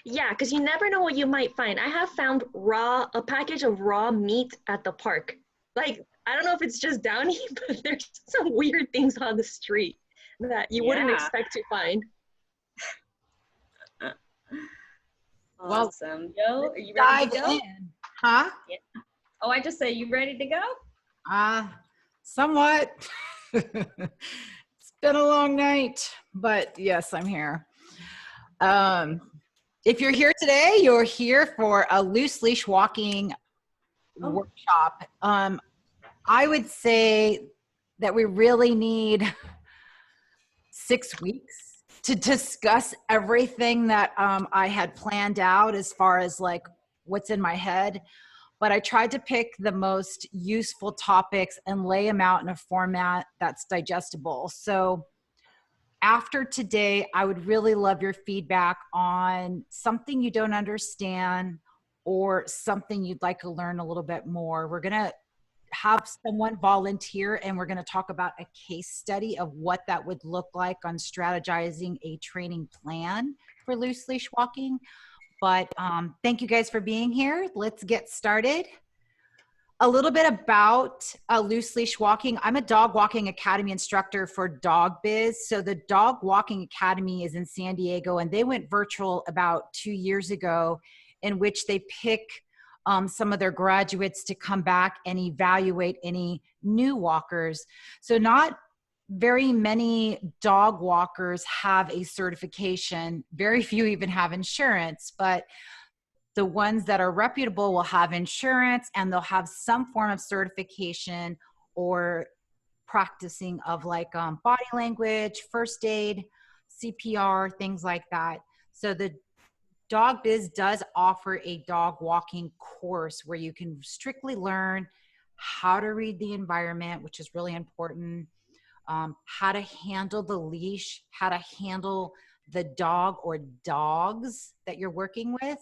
Yeah, because you never know what you might find. I have found a package of raw meat at the park. Like, I don't know if it's just Downey, but there's some weird things on the street that you wouldn't Yeah. expect to find. Awesome. Yo, are you ready to go? In. Huh? Yeah. Oh, I just say, you ready to go? Somewhat. It's been a long night, but yes, I'm here. If you're here today, you're here for a loose leash walking workshop. I would say that we really need 6 weeks to discuss everything that I had planned out as far as like what's in my head. But I tried to pick the most useful topics and lay them out in a format that's digestible. So after today, I would really love your feedback on something you don't understand or something you'd like to learn a little bit more. We're going to have someone volunteer and we're going to talk about a case study of what that would look like on strategizing a training plan for loose leash walking. But thank you guys for being here. Let's get started. A little bit about Loose Leash Walking. I'm a dog walking academy instructor for Dog Biz. So the Dog Walking Academy is in San Diego, and they went virtual about 2 years ago, in which they pick some of their graduates to come back and evaluate any new walkers. So not very many dog walkers have a certification. Very few even have insurance, but the ones that are reputable will have insurance and they'll have some form of certification or practicing of like body language, first aid, CPR, things like that. So the Dog Biz does offer a dog walking course where you can strictly learn how to read the environment, which is really important, how to handle the leash, how to handle the dog or dogs that you're working with.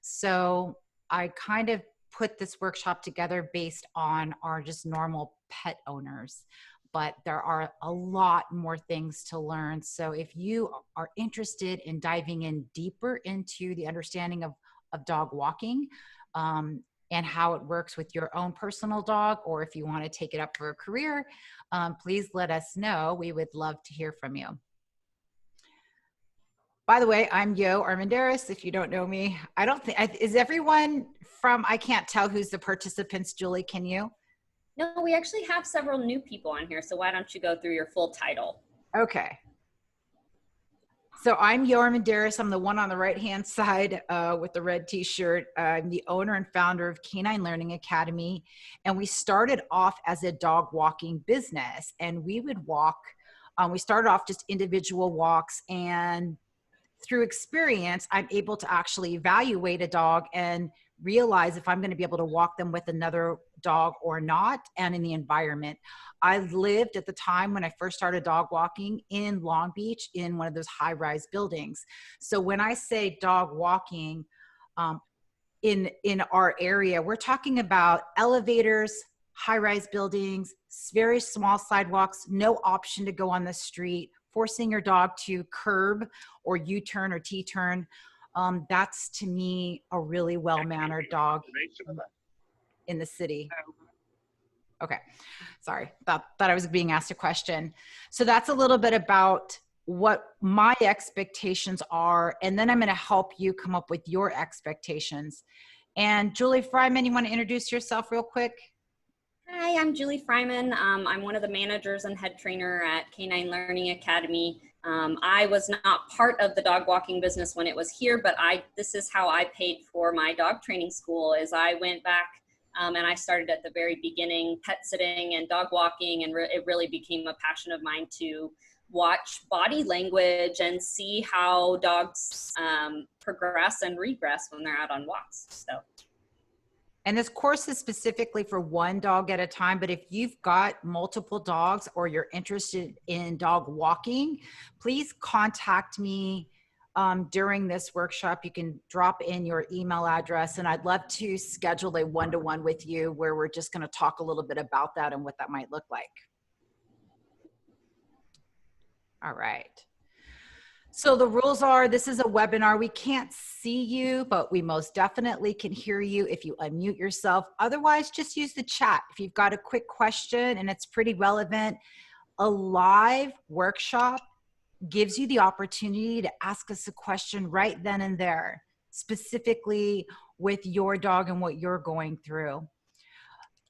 So I kind of put this workshop together based on our just normal pet owners, but there are a lot more things to learn. So if you are interested in diving in deeper into the understanding of dog walking and how it works with your own personal dog, or if you want to take it up for a career, please let us know. We would love to hear from you. By the way, I'm Yo Armendariz. If you don't know me, I don't think, is everyone from, I can't tell who's the participants. Julie, can you? No, we actually have several new people on here. So why don't you go through your full title? Okay. So I'm Yo Armendariz. I'm the one on the right-hand side with the red t-shirt. I'm the owner and founder of Canine Learning Academy. And we started off as a dog walking business. And we would walk, we started off just individual walks, and through experience, I'm able to actually evaluate a dog and realize if I'm going to be able to walk them with another dog or not, and in the environment. I lived at the time when I first started dog walking in Long Beach in one of those high-rise buildings. So when I say dog walking in our area, we're talking about elevators, high-rise buildings, very small sidewalks, no option to go on the street, forcing your dog to curb or U-turn or T-turn. That's to me a really well-mannered dog in the city. Okay, sorry, thought I was being asked a question. So that's a little bit about what my expectations are, and then I'm going to help you come up with your expectations. And Julie Fryman, you want to introduce yourself real quick? Hi, I'm Julie Fryman. I'm one of the managers and head trainer at Canine Learning Academy. I was not part of the dog walking business when it was here, but this is how I paid for my dog training school. Is I went back and I started at the very beginning, pet sitting and dog walking, and it really became a passion of mine to watch body language and see how dogs progress and regress when they're out on walks. So. And this course is specifically for one dog at a time, but if you've got multiple dogs or you're interested in dog walking, please contact me during this workshop. You can drop in your email address, and I'd love to schedule a one-to-one with you where we're just going to talk a little bit about that and what that might look like. All right. So the rules are, this is a webinar. We can't see you, but we most definitely can hear you if you unmute yourself. Otherwise, just use the chat. If you've got a quick question and it's pretty relevant, a live workshop gives you the opportunity to ask us a question right then and there, specifically with your dog and what you're going through.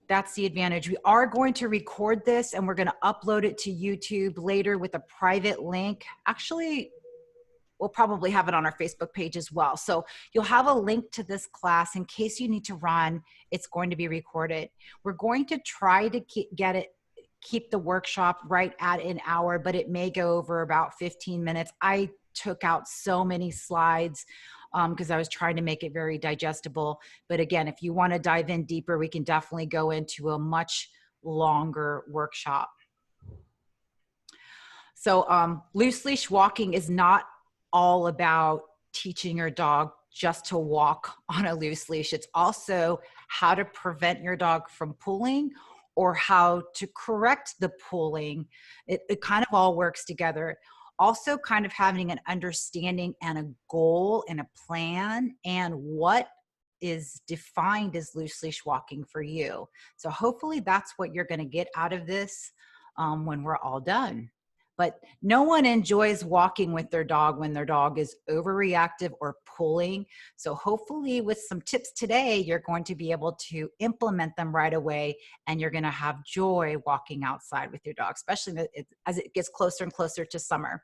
That's the advantage. We are going to record this and we're going to upload it to YouTube later with a private link. Actually, we'll probably have it on our Facebook page as well. So you'll have a link to this class in case you need to run. It's going to be recorded. We're going to try to keep the workshop right at an hour, but it may go over about 15 minutes. I took out so many slides because I was trying to make it very digestible. But again, if you want to dive in deeper, we can definitely go into a much longer workshop. So loose leash walking is not all about teaching your dog just to walk on a loose leash. It's also how to prevent your dog from pulling or how to correct the pulling. It kind of all works together. Also kind of having an understanding and a goal and a plan and what is defined as loose leash walking for you. So hopefully that's what you're going to get out of this when we're all done. But no one enjoys walking with their dog when their dog is overreactive or pulling. So hopefully with some tips today, you're going to be able to implement them right away and you're going to have joy walking outside with your dog, especially as it gets closer and closer to summer.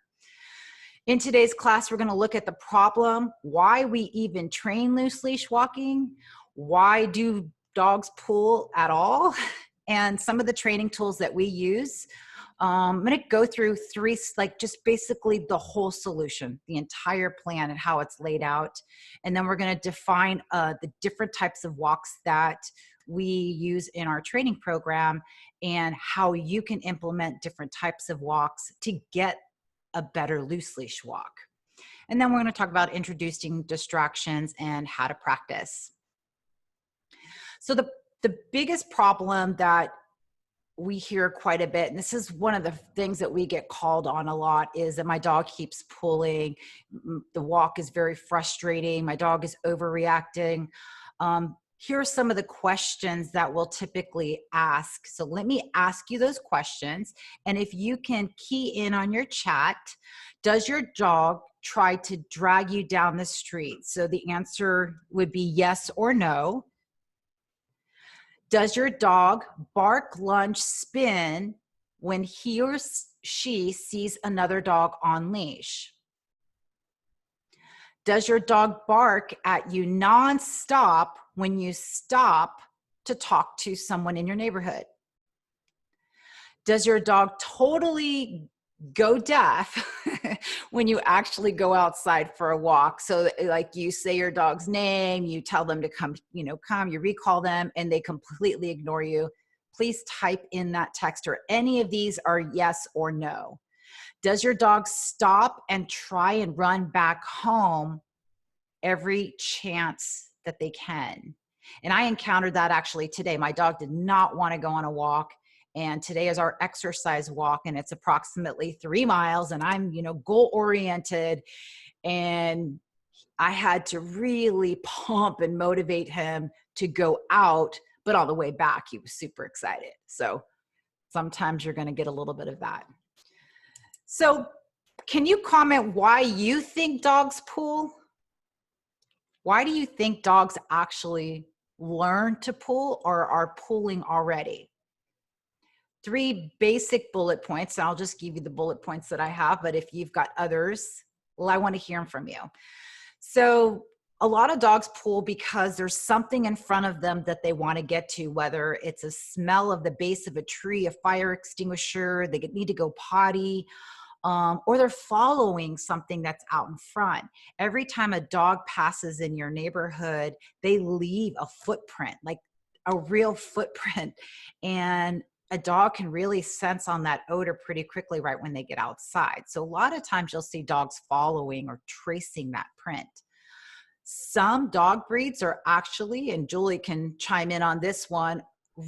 In today's class, we're going to look at the problem, why we even train loose leash walking, why do dogs pull at all, and some of the training tools that we use. I'm going to go through three, like just basically the whole solution, the entire plan and how it's laid out. And then we're going to define the different types of walks that we use in our training program and how you can implement different types of walks to get a better loose leash walk. And then we're going to talk about introducing distractions and how to practice. So the biggest problem that we hear quite a bit, and this is one of the things that we get called on a lot, is that my dog keeps pulling. The walk is very frustrating. My dog is overreacting. Here are some of the questions that we'll typically ask. So let me ask you those questions. And if you can key in on your chat, does your dog try to drag you down the street? So the answer would be yes or no. Does your dog bark, lunge, spin when he or she sees another dog on leash? Does your dog bark at you nonstop when you stop to talk to someone in your neighborhood? Does your dog totally go deaf when you actually go outside for a walk? So like you say your dog's name, you tell them to come, you recall them and they completely ignore you. Please type in that text, or any of these are yes or no. Does your dog stop and try and run back home every chance that they can? And I encountered that actually today. My dog did not want to go on a walk. And today is our exercise walk, and it's approximately 3 miles, and I'm, goal oriented, and I had to really pump and motivate him to go out, but on the way back, he was super excited. So sometimes you're going to get a little bit of that. So can you comment why you think dogs pull? Why do you think dogs actually learn to pull or are pulling already? 3 basic bullet points. And I'll just give you the bullet points that I have, but if you've got others, well, I want to hear them from you. So a lot of dogs pull because there's something in front of them that they want to get to, whether it's a smell of the base of a tree, a fire extinguisher, they need to go potty, or they're following something that's out in front. Every time a dog passes in your neighborhood, they leave a footprint, like a real footprint. And a dog can really sense on that odor pretty quickly right when they get outside. So a lot of times you'll see dogs following or tracing that print. Some dog breeds are actually, and Julie can chime in on this one,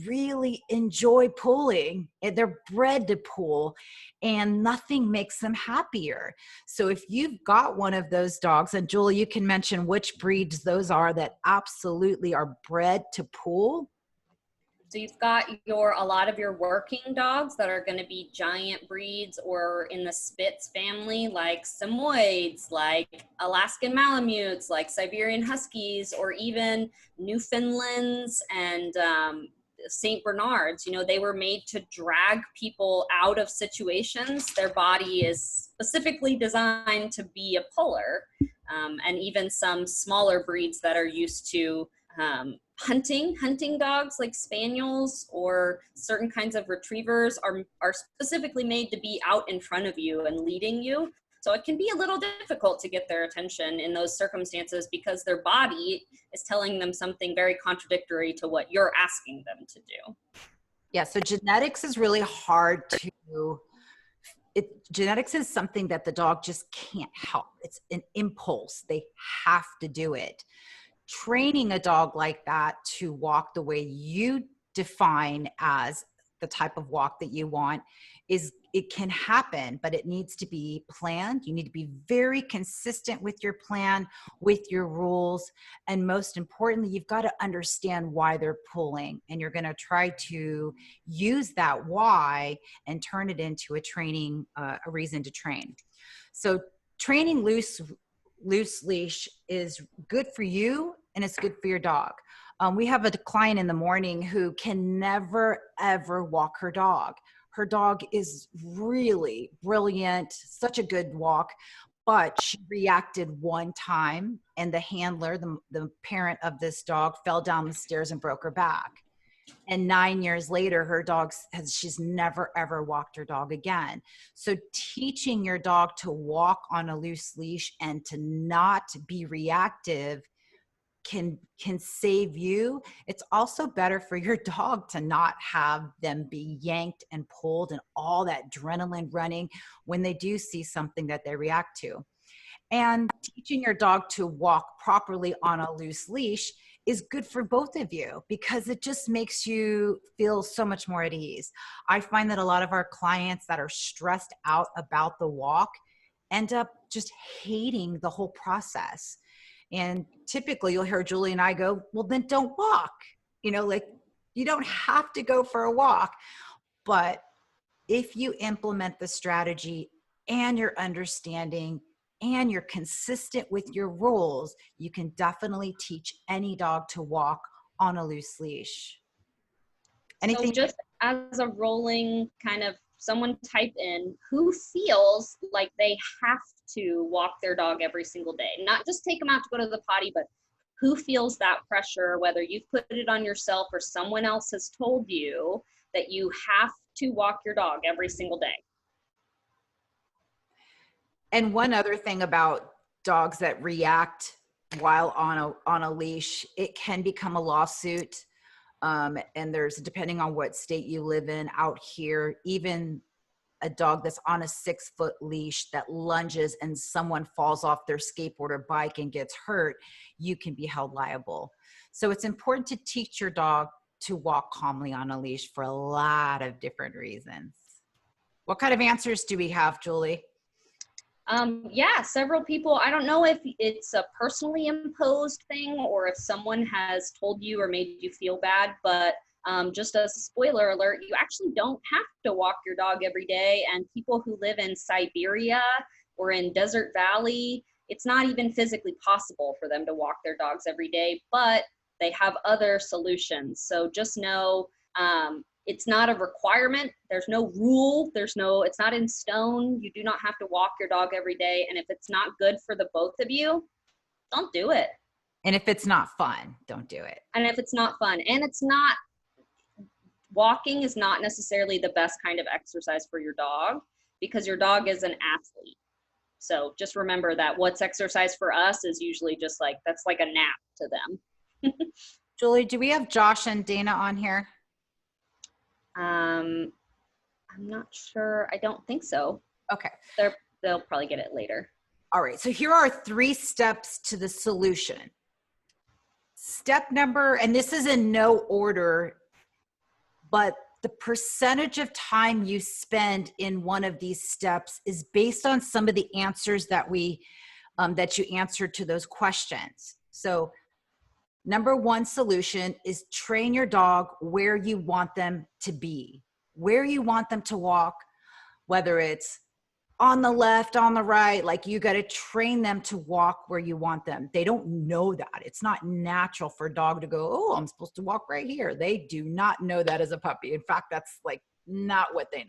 really enjoy pulling, and they're bred to pull, and nothing makes them happier. So if you've got one of those dogs, and Julie, you can mention which breeds those are that absolutely are bred to pull. So you've got a lot of your working dogs that are going to be giant breeds or in the Spitz family, like Samoyeds, like Alaskan Malamutes, like Siberian Huskies, or even Newfoundlands and St. Bernards. You know, they were made to drag people out of situations. Their body is specifically designed to be a puller. And even some smaller breeds that are used to hunting dogs like spaniels or certain kinds of retrievers are specifically made to be out in front of you and leading you. So it can be a little difficult to get their attention in those circumstances because their body is telling them something very contradictory to what you're asking them to do. Yeah, so genetics is really hard to, genetics is something that the dog just can't help. It's an impulse. They have to do it. Training a dog like that to walk the way you define as the type of walk that you want it can happen, but it needs to be planned. You need to be very consistent with your plan, with your rules. And most importantly, you've got to understand why they're pulling. And you're going to try to use that why and turn it into a training, a reason to train. So training loose leash is good for you and it's good for your dog. We have a client in the morning who can never, ever walk her dog. Her dog is really brilliant, such a good walk, but she reacted one time and the handler, the parent of this dog, fell down the stairs and broke her back. And 9 years later, her she's never, ever walked her dog again. So teaching your dog to walk on a loose leash and to not be reactive can save you. It's also better for your dog to not have them be yanked and pulled and all that adrenaline running when they do see something that they react to. And teaching your dog to walk properly on a loose leash is good for both of you because it just makes you feel so much more at ease. I find that a lot of our clients that are stressed out about the walk end up just hating the whole process. And typically you'll hear Julie and I go, well, then don't walk. You know, like you don't have to go for a walk. But if you implement the strategy and your understanding and you're consistent with your rules, you can definitely teach any dog to walk on a loose leash. Anything? So just as a rolling kind of, someone type in who feels like they have to walk their dog every single day, not just take them out to go to the potty, but who feels that pressure, whether you've put it on yourself or someone else has told you that you have to walk your dog every single day. And one other thing about dogs that react while on a leash, it can become a lawsuit. And there's, depending on what state you live in, out here, even a dog that's on a 6-foot leash that lunges and someone falls off their skateboard or bike and gets hurt, you can be held liable. So it's important to teach your dog to walk calmly on a leash for a lot of different reasons. What kind of answers do we have, Julie? Yeah, several people. I don't know if it's a personally imposed thing or if someone has told you or made you feel bad, but just as a spoiler alert, you actually don't have to walk your dog every day. And people who live in Siberia or in Desert Valley, it's not even physically possible for them to walk their dogs every day, but they have other solutions. So just know it's not a requirement. There's no rule. It's not in stone. You do not have to walk your dog every day. And if it's not good for the both of you, don't do it. And if it's not fun, don't do it. And if it's not fun, and it's not, walking is not necessarily the best kind of exercise for your dog because your dog is an athlete. So just remember that what's exercise for us is usually just like, that's like a nap to them. Julie, do we have Josh and Dana on here? I'm not sure. I don't think so. Okay. They'll probably get it later. All right. So here are 3 steps to the solution. Step number, and this is in no order, but the percentage of time you spend in one of these steps is based on some of the answers that that you answered to those questions. So number one solution is train your dog where you want them to be, where you want them to walk, whether it's on the left, on the right, like you got to train them to walk where you want them. They don't know that. It's not natural for a dog to go, oh, I'm supposed to walk right here. They do not know that as a puppy. In fact, that's like not what they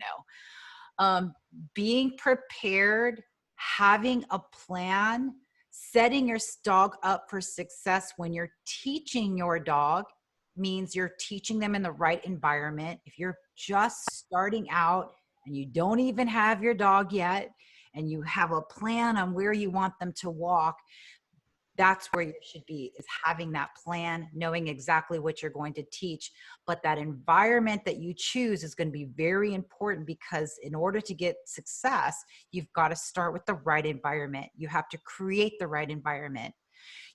know. Being prepared, having a plan, setting your dog up for success when you're teaching your dog means you're teaching them in the right environment. If you're just starting out and you don't even have your dog yet, and you have a plan on where you want them to walk, that's where you should be, is having that plan, knowing exactly what you're going to teach. But that environment that you choose is going to be very important, because in order to get success, you've got to start with the right environment. You have to create the right environment.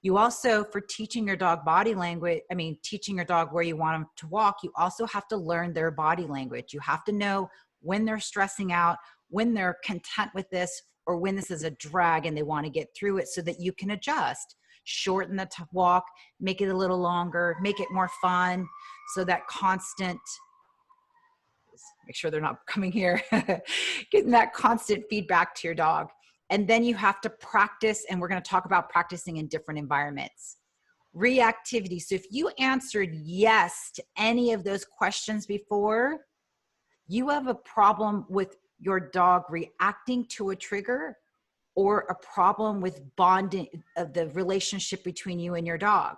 You also, for teaching your dog body language, teaching your dog where you want them to walk, you also have to learn their body language. You have to know when they're stressing out, when they're content with this, or when this is a drag and they want to get through it, so that you can adjust, shorten the walk, make it a little longer, make it more fun. So that constant, make sure they're not coming here, getting that constant feedback to your dog. And then you have to practice, and we're going to talk about practicing in different environments. Reactivity. So if you answered yes to any of those questions before, you have a problem with your dog reacting to a trigger, or a problem with bonding of the relationship between you and your dog.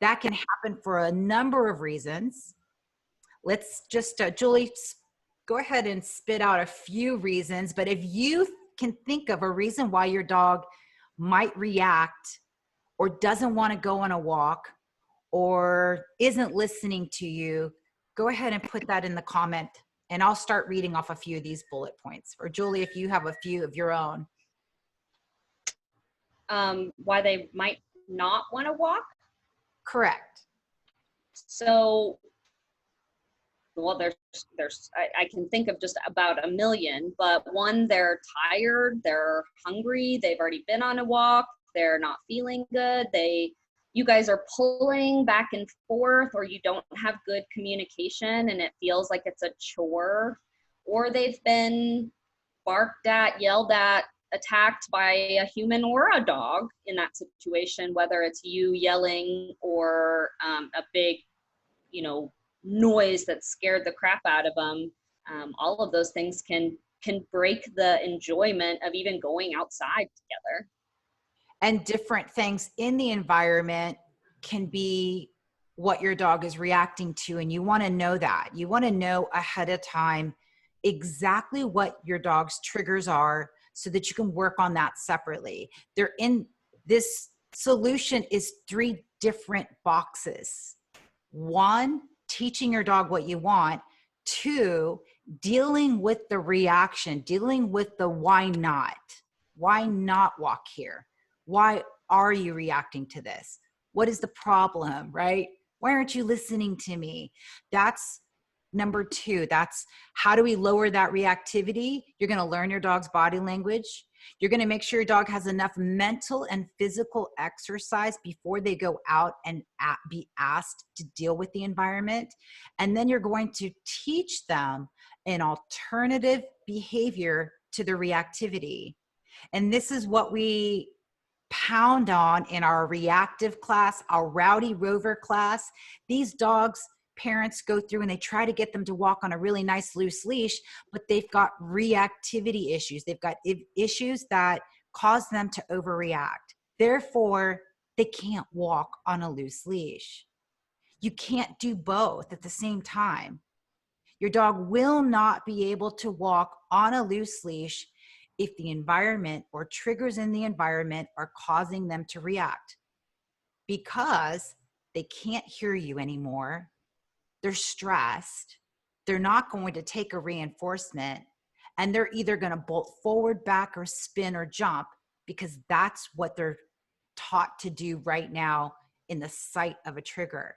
That can happen for a number of reasons. Let's just, Julie, go ahead and spit out a few reasons, but if you can think of a reason why your dog might react or doesn't want to go on a walk or isn't listening to you, go ahead and put that in the comment, and I'll start reading off a few of these bullet points. Or Julie, if you have a few of your own. Why they might not want to walk? Correct. So, well, I can think of just about a million, but one, they're tired, they're hungry, they've already been on a walk, they're not feeling good, you guys are pulling back and forth, or you don't have good communication and it feels like it's a chore, or they've been barked at, yelled at, attacked by a human or a dog in that situation, whether it's you yelling or a big, noise that scared the crap out of them. All of those things can break the enjoyment of even going outside together. And different things in the environment can be what your dog is reacting to. And you want to know that. You want to know ahead of time exactly what your dog's triggers are, so that you can work on that separately. This solution is 3 different boxes. 1, teaching your dog what you want. 2, dealing with the reaction, dealing with the why not. Why not walk here? Why are you reacting to this? What is the problem, right? Why aren't you listening to me? That's number 2. That's how do we lower that reactivity? You're going to learn your dog's body language. You're going to make sure your dog has enough mental and physical exercise before they go out and be asked to deal with the environment. And then you're going to teach them an alternative behavior to the reactivity. And this is what we pound on in our reactive class, our rowdy rover class. These dogs, parents go through and they try to get them to walk on a really nice loose leash, but they've got reactivity issues. They've got issues that cause them to overreact. Therefore, they can't walk on a loose leash. You can't do both at the same time. Your dog will not be able to walk on a loose leash if the environment or triggers in the environment are causing them to react, because they can't hear you anymore. They're stressed. They're not going to take a reinforcement, and they're either going to bolt forward, back, or spin or jump, because that's what they're taught to do right now in the sight of a trigger.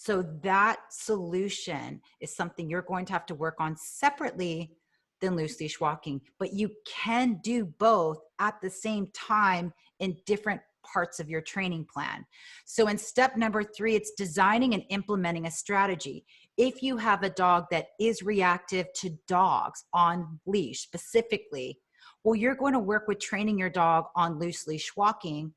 So that solution is something you're going to have to work on separately than loose leash walking, but you can do both at the same time in different parts of your training plan. So in step number 3, it's designing and implementing a strategy. If you have a dog that is reactive to dogs on leash specifically, well, you're going to work with training your dog on loose leash walking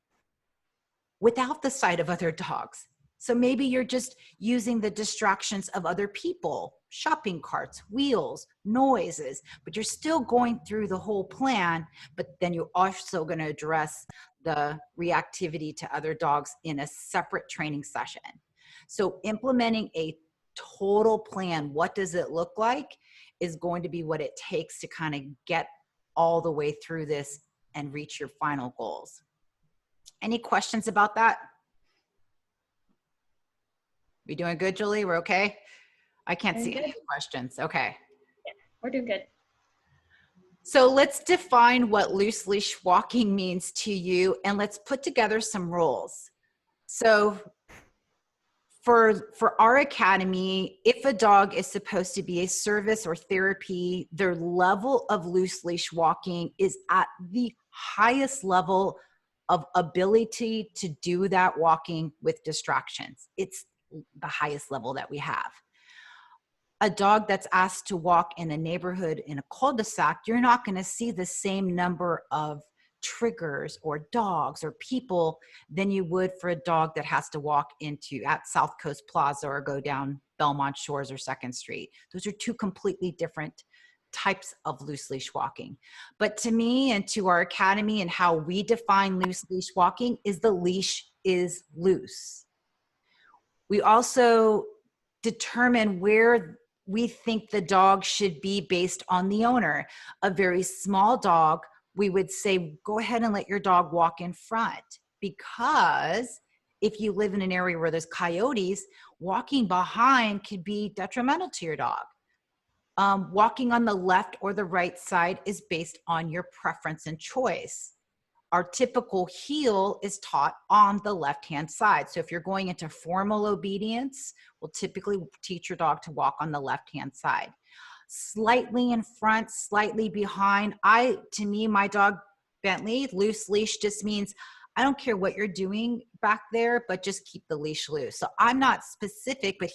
without the sight of other dogs. So maybe you're just using the distractions of other people, shopping carts, wheels, noises, but you're still going through the whole plan, but then you're also going to address the reactivity to other dogs in a separate training session. So implementing a total plan, what does it look like, is going to be what it takes to kind of get all the way through this and reach your final goals. Any questions about that? We doing good, Julie? We're okay? I can't see any questions. Okay. Yeah, we're doing good. So let's define what loose leash walking means to you, and let's put together some rules. So for our academy, if a dog is supposed to be a service or therapy, their level of loose leash walking is at the highest level of ability to do that walking with distractions. It's the highest level that we have. A dog that's asked to walk in a neighborhood in a cul-de-sac, you're not going to see the same number of triggers or dogs or people than you would for a dog that has to walk at South Coast Plaza or go down Belmont Shores or 2nd Street. Those are two completely different types of loose leash walking. But to me and to our academy and how we define loose leash walking is the leash is loose. We also determine where we think the dog should be based on the owner. A very small dog, we would say, go ahead and let your dog walk in front, because if you live in an area where there's coyotes, walking behind could be detrimental to your dog. Walking on the left or the right side is based on your preference and choice. Our typical heel is taught on the left-hand side. So if you're going into formal obedience, we'll typically teach your dog to walk on the left-hand side. Slightly in front, slightly behind. To me, my dog Bentley, loose leash just means I don't care what you're doing back there, but just keep the leash loose. So I'm not specific, but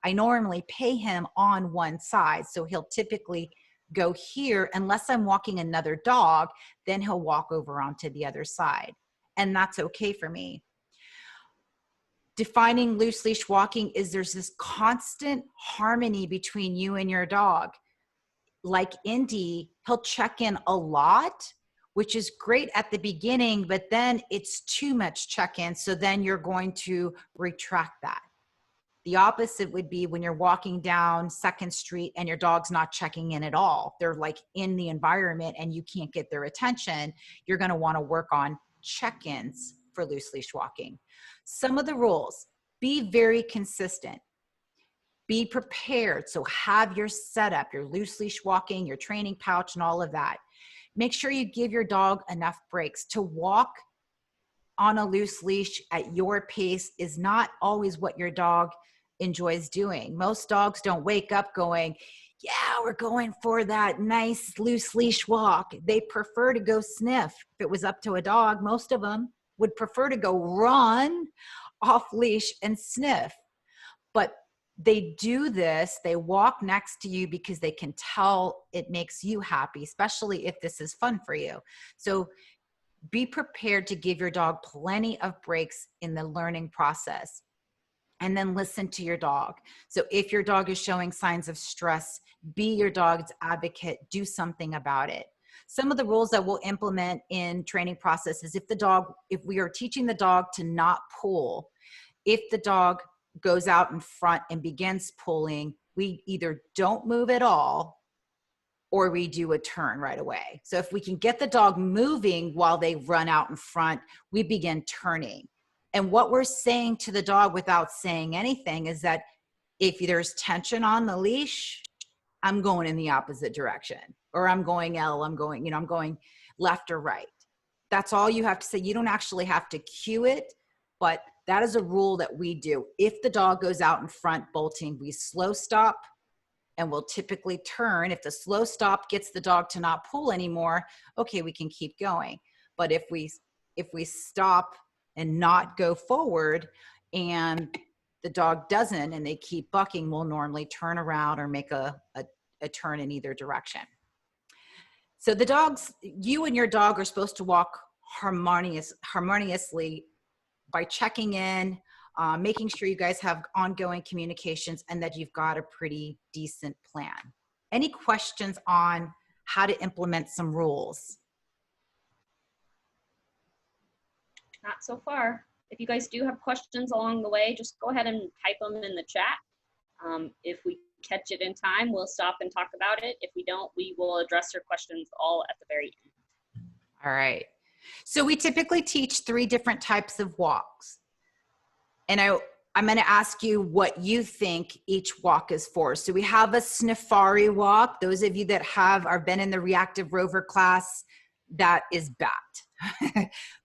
I normally pay him on one side. So he'll typically go here unless I'm walking another dog, then he'll walk over onto the other side. And that's okay for me. Defining loose leash walking is there's this constant harmony between you and your dog. Like Indy, he'll check in a lot, which is great at the beginning, but then it's too much check-in. So then you're going to retract that. The opposite would be when you're walking down 2nd Street and your dog's not checking in at all. They're like in the environment and you can't get their attention. You're going to want to work on check-ins for loose leash walking. Some of the rules: be very consistent. Be prepared. So have your setup, your loose leash walking, your training pouch, and all of that. Make sure you give your dog enough breaks. To walk on a loose leash at your pace is not always what your dog enjoys doing. Most dogs don't wake up going, yeah, we're going for that nice loose leash walk. They prefer to go sniff. If it was up to a dog, most of them would prefer to go run off leash and sniff. But they do this, they walk next to you because they can tell it makes you happy, especially if this is fun for you. So be prepared to give your dog plenty of breaks in the learning process. And then listen to your dog. So if your dog is showing signs of stress, be your dog's advocate, do something about it. Some of the rules that we'll implement in training process is if we are teaching the dog to not pull, if the dog goes out in front and begins pulling, we either don't move at all or we do a turn right away. So if we can get the dog moving while they run out in front, we begin turning. And what we're saying to the dog without saying anything is that if there's tension on the leash, I'm going in the opposite direction, or I'm going I'm going left or right. That's all you have to say. You don't actually have to cue it, but That is a rule that we do. If the dog goes out in front bolting, we slow stop and we'll typically turn. If the slow stop gets the dog to not pull anymore, okay, we can keep going. But if we stop and not go forward and the dog doesn't and they keep bucking, we'll normally turn around or make a turn in either direction. So the dogs, you and your dog are supposed to walk harmoniously by checking in, making sure you guys have ongoing communications and that you've got a pretty decent plan. Any questions on how to implement some rules? Not so far. If you guys do have questions along the way, just go ahead and type them in the chat. If we catch it in time, we'll stop and talk about it. If we don't, we will address your questions all at the very end. All right. So we typically teach 3 different types of walks. And I'm going to ask you what you think each walk is for. So we have a Sniffari walk. Those of you that have been in the reactive rover class, that is bat.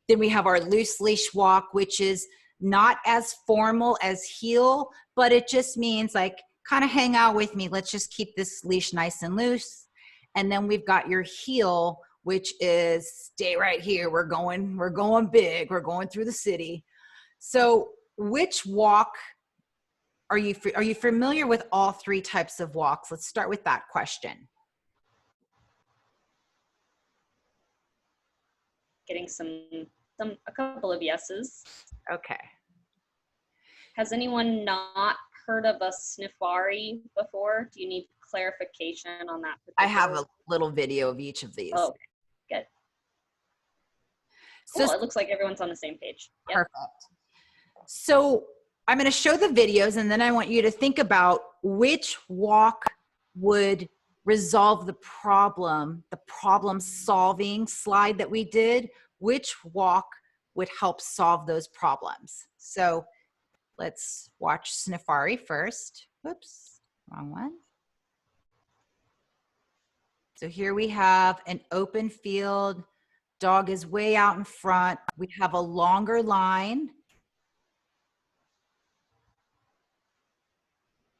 Then we have our loose leash walk, which is not as formal as heel, but it just means like, kind of hang out with me. Let's just keep this leash nice and loose. And then we've got your heel, which is stay right here. We're going big. We're going through the city. So which walk are you familiar with all 3 types of walks? Let's start with that question. Getting a couple of yeses. Okay. Has anyone not heard of a Sniffari before? Do you need clarification on that? I have a little video of each of these. Oh, okay. Good. Cool. It looks like everyone's on the same page. Yep. Perfect. So I'm going to show the videos and then I want you to think about which walk would resolve the problem solving slide that we did. Which walk would help solve those problems? So let's watch Sniffari first. Whoops, wrong one. So here we have an open field. Dog is way out in front. We have a longer line.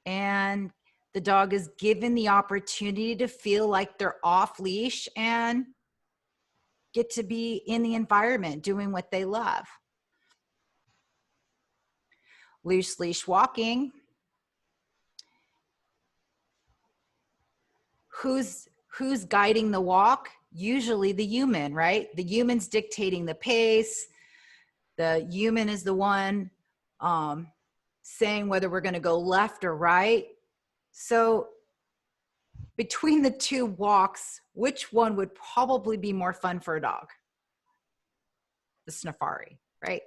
And the dog is given the opportunity to feel like they're off leash and get to be in the environment doing what they love. Loose leash walking. Who's guiding the walk? Usually the human, right? The human's dictating the pace. The human is the one saying whether we're going to go left or right. So between the 2 walks, which one would probably be more fun for a dog? The Sniffari, right?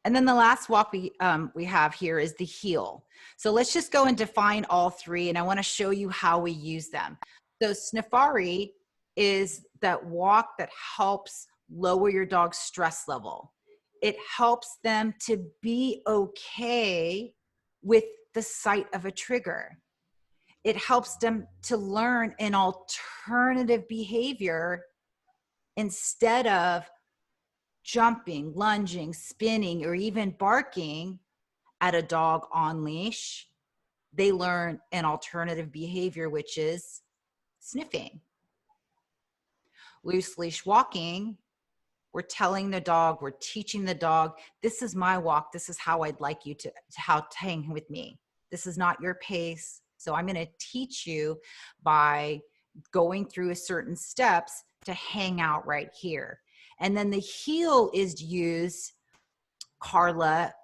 And then the last walk we have here is the heel. So let's just go and define all 3, and I want to show you how we use them. So Sniffari is that walk that helps lower your dog's stress level. It helps them to be okay with the sight of a trigger. It helps them to learn an alternative behavior instead of jumping, lunging, spinning, or even barking at a dog on leash. They learn an alternative behavior, which is sniffing. Loose leash walking, we're telling the dog, we're teaching the dog, this is my walk, this is how I'd like you to hang with me. This is not your pace, so I'm going to teach you by going through certain steps to hang out right here. And then the heel is used, Carla,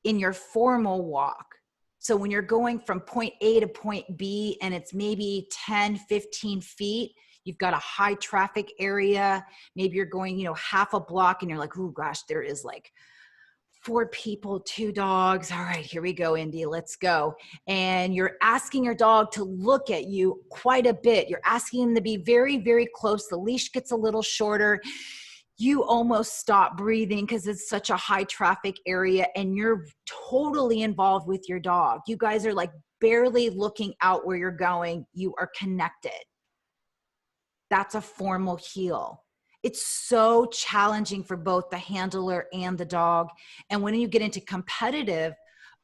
in your formal walk. So when you're going from point A to point B and it's maybe 10, 15 feet, you've got a high traffic area. Maybe you're going, half a block and you're like, oh gosh, there is like 4 people, 2 dogs. All right, here we go, Indy, let's go. And you're asking your dog to look at you quite a bit. You're asking him to be very, very close. The leash gets a little shorter. You almost stop breathing because it's such a high traffic area and you're totally involved with your dog. You guys are like barely looking out where you're going. You are connected. That's a formal heel. It's so challenging for both the handler and the dog. And when you get into competitive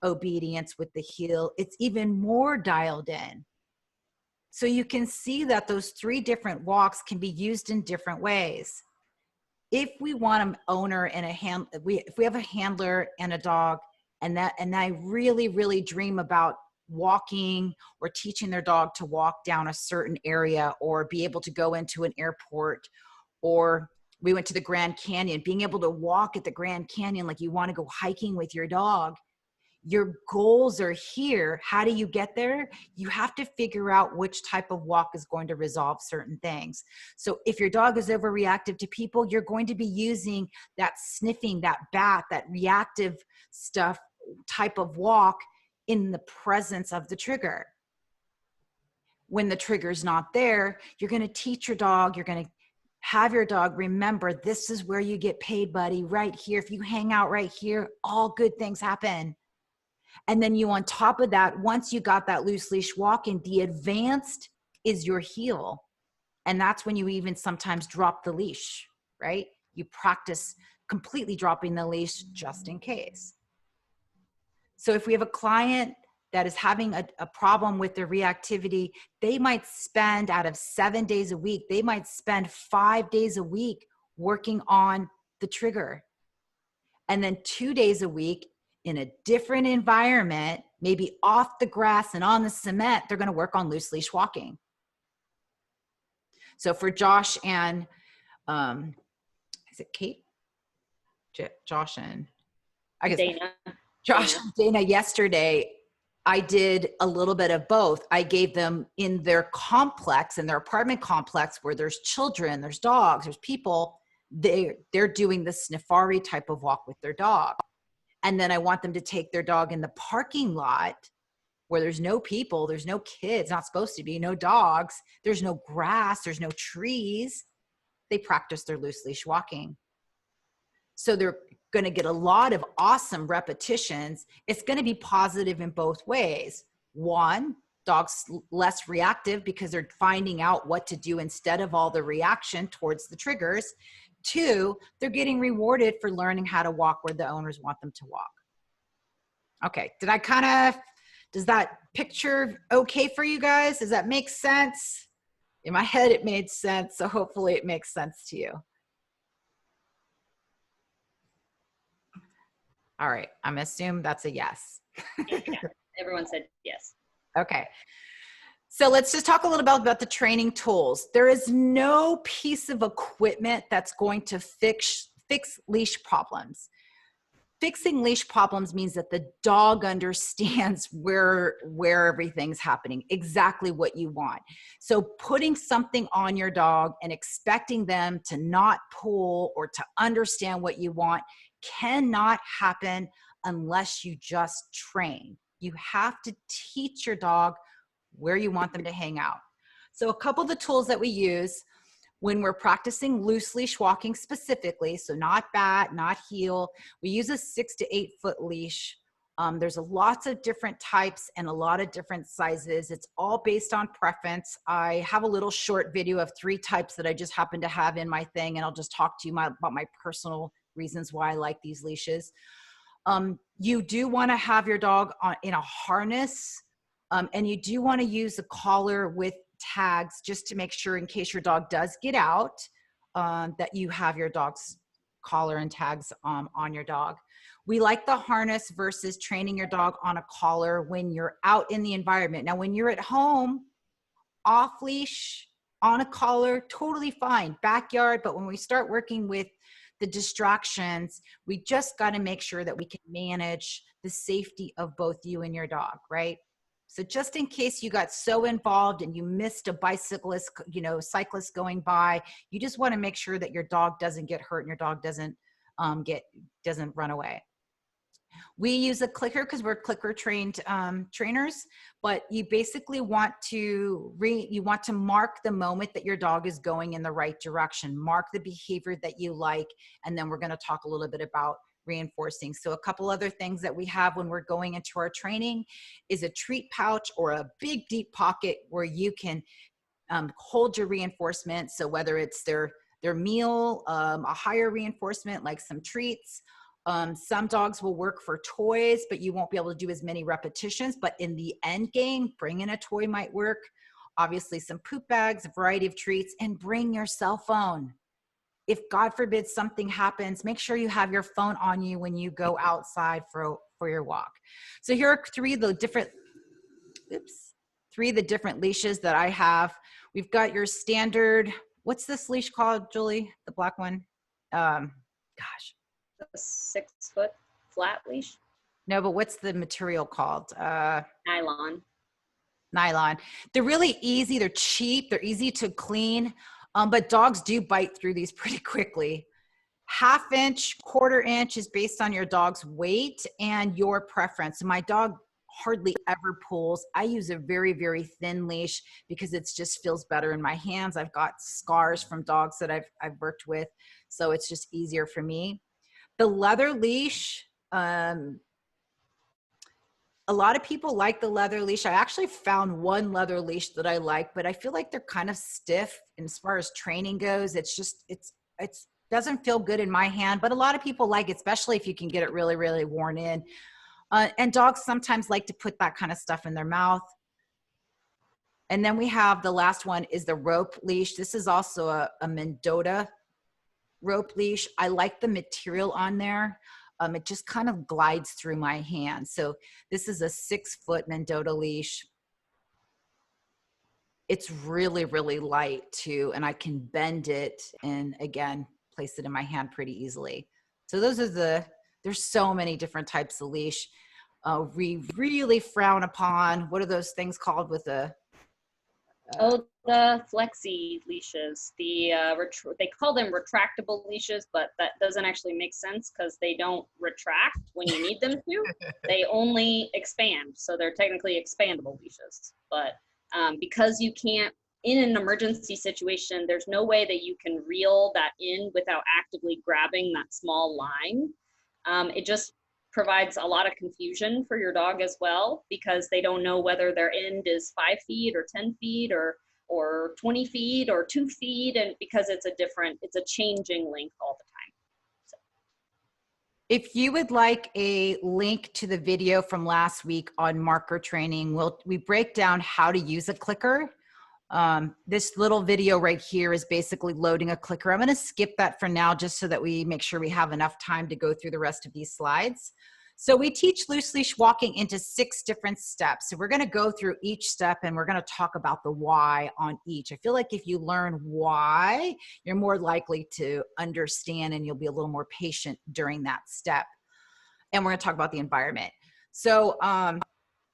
obedience with the heel, it's even more dialed in. So you can see that those 3 different walks can be used in different ways. If we want an owner and if we have a handler and a dog, and I really, really dream about walking or teaching their dog to walk down a certain area or be able to go into an airport, or we went to the Grand Canyon, being able to walk at the Grand Canyon like you want to go hiking with your dog. Your goals are here. How do you get there? You have to figure out which type of walk is going to resolve certain things. So if your dog is overreactive to people, you're going to be using that sniffing, that bat, that reactive stuff type of walk in the presence of the trigger. When the trigger's not there, you're going to teach your dog, you're going to have your dog remember, this is where you get paid, buddy, right here. If you hang out right here, all good things happen. And then you, on top of that, once you got that loose leash walking, the advanced is your heel. And that's when you even sometimes drop the leash, right? You practice completely dropping the leash just in case. So if we have a client that is having a problem with their reactivity, they might spend, out of 7 days a week, they might spend 5 days a week working on the trigger. And then 2 days a week in a different environment, maybe off the grass and on the cement, they're going to work on loose leash walking. So for Josh and, is it Kate? Josh and, I guess, Dana. Josh and Dana yesterday, I did a little bit of both. I gave them in their complex, in their apartment complex where there's children, there's dogs, there's people, they're doing the sniffari type of walk with their dog. And then I want them to take their dog in the parking lot where there's no people, there's no kids, not supposed to be, no dogs, there's no grass, there's no trees. They practice their loose leash walking. So they're going to get a lot of awesome repetitions. It's going to be positive in both ways. One, dog's less reactive because they're finding out what to do instead of all the reaction towards the triggers. 2, they're getting rewarded for learning how to walk where the owners want them to walk. Okay, does that picture okay for you guys? Does that make sense? In my head, it made sense, so hopefully it makes sense to you. All right, I'm assuming that's a yes. Yeah, everyone said yes. Okay. So let's just talk a little bit about the training tools. There is no piece of equipment that's going to fix leash problems. Fixing leash problems means that the dog understands where everything's happening, exactly what you want. So putting something on your dog and expecting them to not pull or to understand what you want cannot happen unless you just train. You have to teach your dog where you want them to hang out. So a couple of the tools that we use when we're practicing loose leash walking specifically, so not bat, not heel, we use a 6 to 8 foot leash. There's lots of different types and a lot of different sizes. It's all based on preference. I have a little short video of 3 types that I just happen to have in my thing, and I'll just talk to you about my personal reasons why I like these leashes. You do want to have your dog in a harness, and you do want to use a collar with tags just to make sure in case your dog does get out that you have your dog's collar and tags on your dog. We like the harness versus training your dog on a collar when you're out in the environment. Now, when you're at home, off leash, on a collar, totally fine, backyard. But when we start working with the distractions, we just got to make sure that we can manage the safety of both you and your dog, right? So just in case you got so involved and you missed a bicyclist, cyclist going by, you just want to make sure that your dog doesn't get hurt and your dog doesn't run away. We use a clicker because we're clicker trained trainers, but you basically want to mark the moment that your dog is going in the right direction, mark the behavior that you like, and then we're going to talk a little bit about reinforcing. So a couple other things that we have when we're going into our training is a treat pouch or a big deep pocket where you can hold your reinforcement. So whether it's their their meal, a higher reinforcement like some treats. Some dogs will work for toys, but you won't be able to do as many repetitions. But in the end game, bring in a toy might work. Obviously some poop bags, a variety of treats, and bring your cell phone. If God forbid something happens, make sure you have your phone on you when you go outside for your walk. So here are three of the different leashes that I have. We've got your standard, what's this leash called, Julie? The black one? Gosh. The 6-foot flat leash. No, but what's the material called? Nylon. Nylon. They're really easy. They're cheap. They're easy to clean. But dogs do bite through these pretty quickly. 1/2 inch, 1/4 inch is based on your dog's weight and your preference. So my dog hardly ever pulls. I use a very, very thin leash because it just feels better in my hands. I've got scars from dogs that I've worked with, so it's just easier for me. The leather leash, a lot of people like the leather leash. I actually found one leather leash that I like, but I feel like they're kind of stiff. And as far as training goes, it's doesn't feel good in my hand, but a lot of people like it, especially if you can get it really, really worn in. And dogs sometimes like to put that kind of stuff in their mouth. And then we have the last one is the rope leash. This is also a Mendota rope leash. I like the material on there. It just kind of glides through my hand. So this is a 6-foot Mendota leash. It's really, really light too. And I can bend it and again, place it in my hand pretty easily. So those are there's so many different types of leash. We really frown upon, what are those things called with the the flexi leashes. They call them retractable leashes, but that doesn't actually make sense because they don't retract when you need them to. They only expand, so they're technically expandable leashes. But because you can't, in an emergency situation, there's no way that you can reel that in without actively grabbing that small line. It just provides a lot of confusion for your dog as well, because they don't know whether their end is 5 feet or 10 feet or 20 feet or 2 feet, and because it's a changing length all the time. So. If you would like a link to the video from last week on marker training, we break down how to use a clicker. This little video right here is basically loading a clicker. I'm going to skip that for now just so that we make sure we have enough time to go through the rest of these slides. So we teach loose leash walking into 6 different steps. So we're going to go through each step and we're going to talk about the why on each. I feel like if you learn why, you're more likely to understand and you'll be a little more patient during that step. And we're going to talk about the environment. So,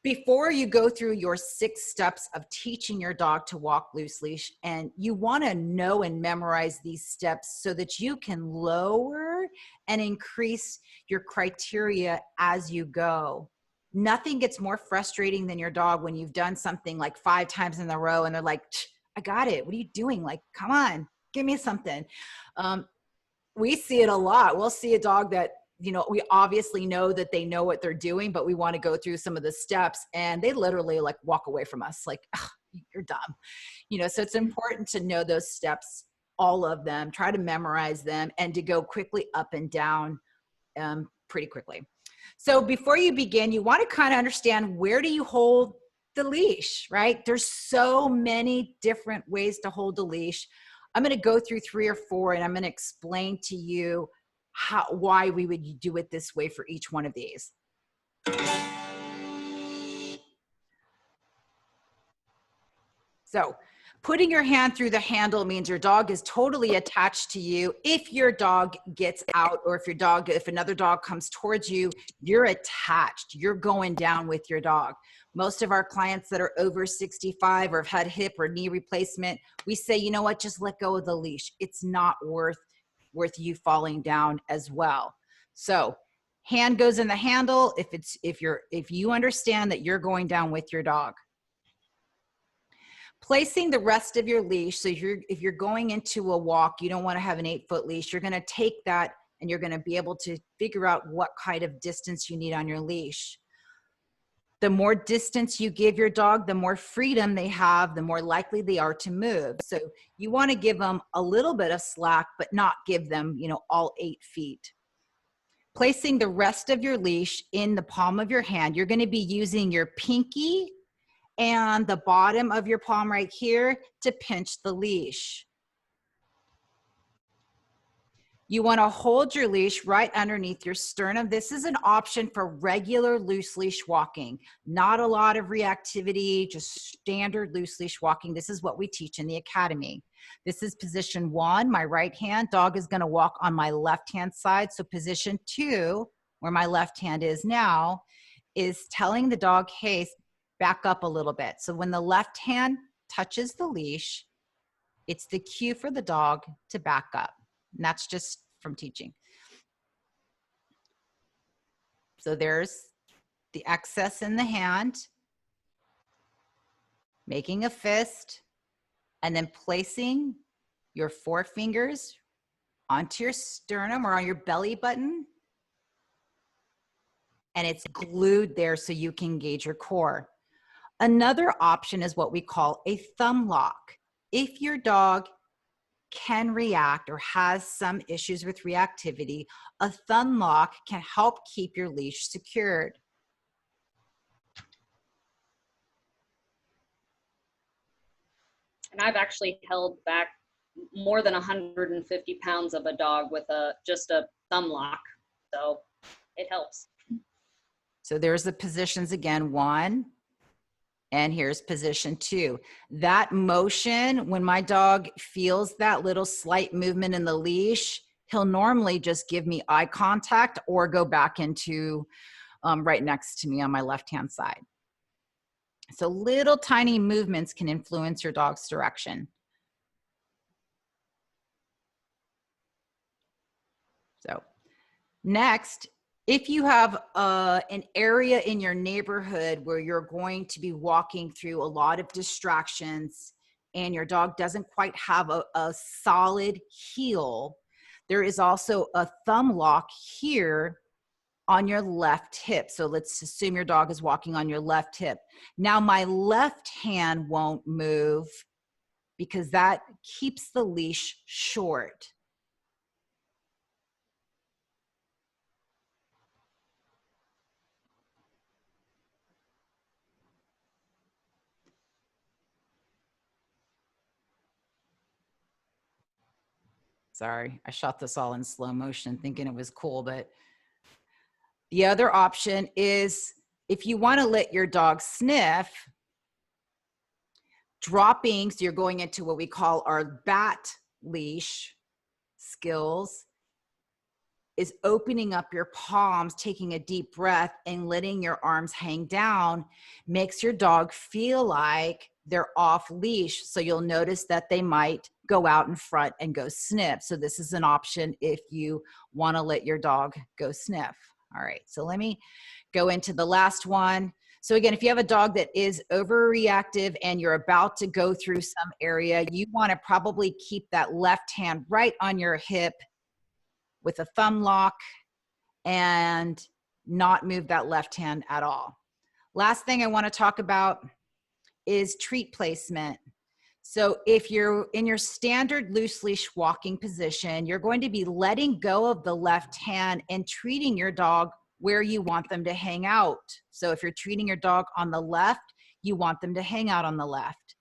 before you go through your 6 steps of teaching your dog to walk loose leash, and you want to know and memorize these steps so that you can lower and increase your criteria as you go. Nothing gets more frustrating than your dog when you've done something like 5 times in a row and they're like, I got it. What are you doing? Like, come on, give me something. We see it a lot. We'll see a dog that, you know, we obviously know that they know what they're doing, but we want to go through some of the steps and they literally like walk away from us like, you're dumb. You know, so it's important to know those steps, all of them, try to memorize them and to go quickly up and down pretty quickly. So before you begin, you want to kind of understand, where do you hold the leash, right? There's so many different ways to hold the leash. I'm going to go through 3 or 4 and I'm going to explain to you why we would do it this way for each one of these. So putting your hand through the handle means your dog is totally attached to you. If your dog gets out, or if another dog comes towards you, you're attached. You're going down with your dog. Most of our clients that are over 65 or have had hip or knee replacement, we say, you know what, just let go of the leash. It's not worth you falling down as well. So hand goes in the handle if you understand that you're going down with your dog. Placing the rest of your leash. So if you're going into a walk, you don't want to have an 8-foot leash. You're going to take that and you're going to be able to figure out what kind of distance you need on your leash. The more distance you give your dog, the more freedom they have, the more likely they are to move. So you want to give them a little bit of slack, but not give them, you know, all 8 feet. Placing the rest of your leash in the palm of your hand, you're going to be using your pinky and the bottom of your palm right here to pinch the leash. You want to hold your leash right underneath your sternum. This is an option for regular loose leash walking. Not a lot of reactivity, just standard loose leash walking. This is what we teach in the academy. This is position 1, my right hand. Dog is going to walk on my left hand side. So position 2, where my left hand is now, is telling the dog, hey, back up a little bit. So when the left hand touches the leash, it's the cue for the dog to back up. And that's just from teaching. So there's the excess in the hand, making a fist, and then placing your 4 fingers onto your sternum or on your belly button. And it's glued there so you can engage your core. Another option is what we call a thumb lock. If your dog can react or has some issues with reactivity, a thumb lock can help keep your leash secured. And I've actually held back more than 150 pounds of a dog with just a thumb lock. So it helps. So there's the positions again, 1, and here's position 2. That motion, when my dog feels that little slight movement in the leash, he'll normally just give me eye contact or go back into right next to me on my left-hand side. So little tiny movements can influence your dog's direction. So next, if you have an area in your neighborhood where you're going to be walking through a lot of distractions and your dog doesn't quite have a solid heel, there is also a thumb lock here on your left hip. So let's assume your dog is walking on your left hip. Now my left hand won't move because that keeps the leash short. Sorry, I shot this all in slow motion thinking it was cool, but the other option is if you want to let your dog sniff, dropping, so you're going into what we call our bat leash skills, is opening up your palms, taking a deep breath and letting your arms hang down, makes your dog feel like they're off leash. So you'll notice that they might go out in front and go sniff. So this is an option if you want to let your dog go sniff. All right, so let me go into the last one. So again, if you have a dog that is overreactive and you're about to go through some area, you want to probably keep that left hand right on your hip with a thumb lock and not move that left hand at all. Last thing I want to talk about is treat placement. So if you're in your standard loose leash walking position, you're going to be letting go of the left hand and treating your dog where you want them to hang out. So if you're treating your dog on the left, you want them to hang out on the left.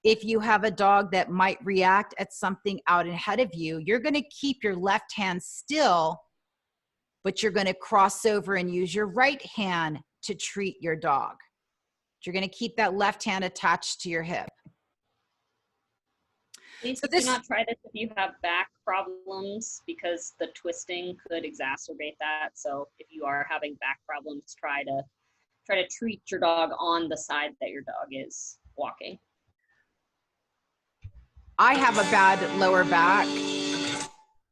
If you have a dog that might react at something out ahead of you, you're going to keep your left hand still, but you're going to cross over and use your right hand to treat your dog. You're going to keep that left hand attached to your hip. Please do not try this if you have back problems, because the twisting could exacerbate that. So if you are having back problems, try to treat your dog on the side that your dog is walking. I have a bad lower back,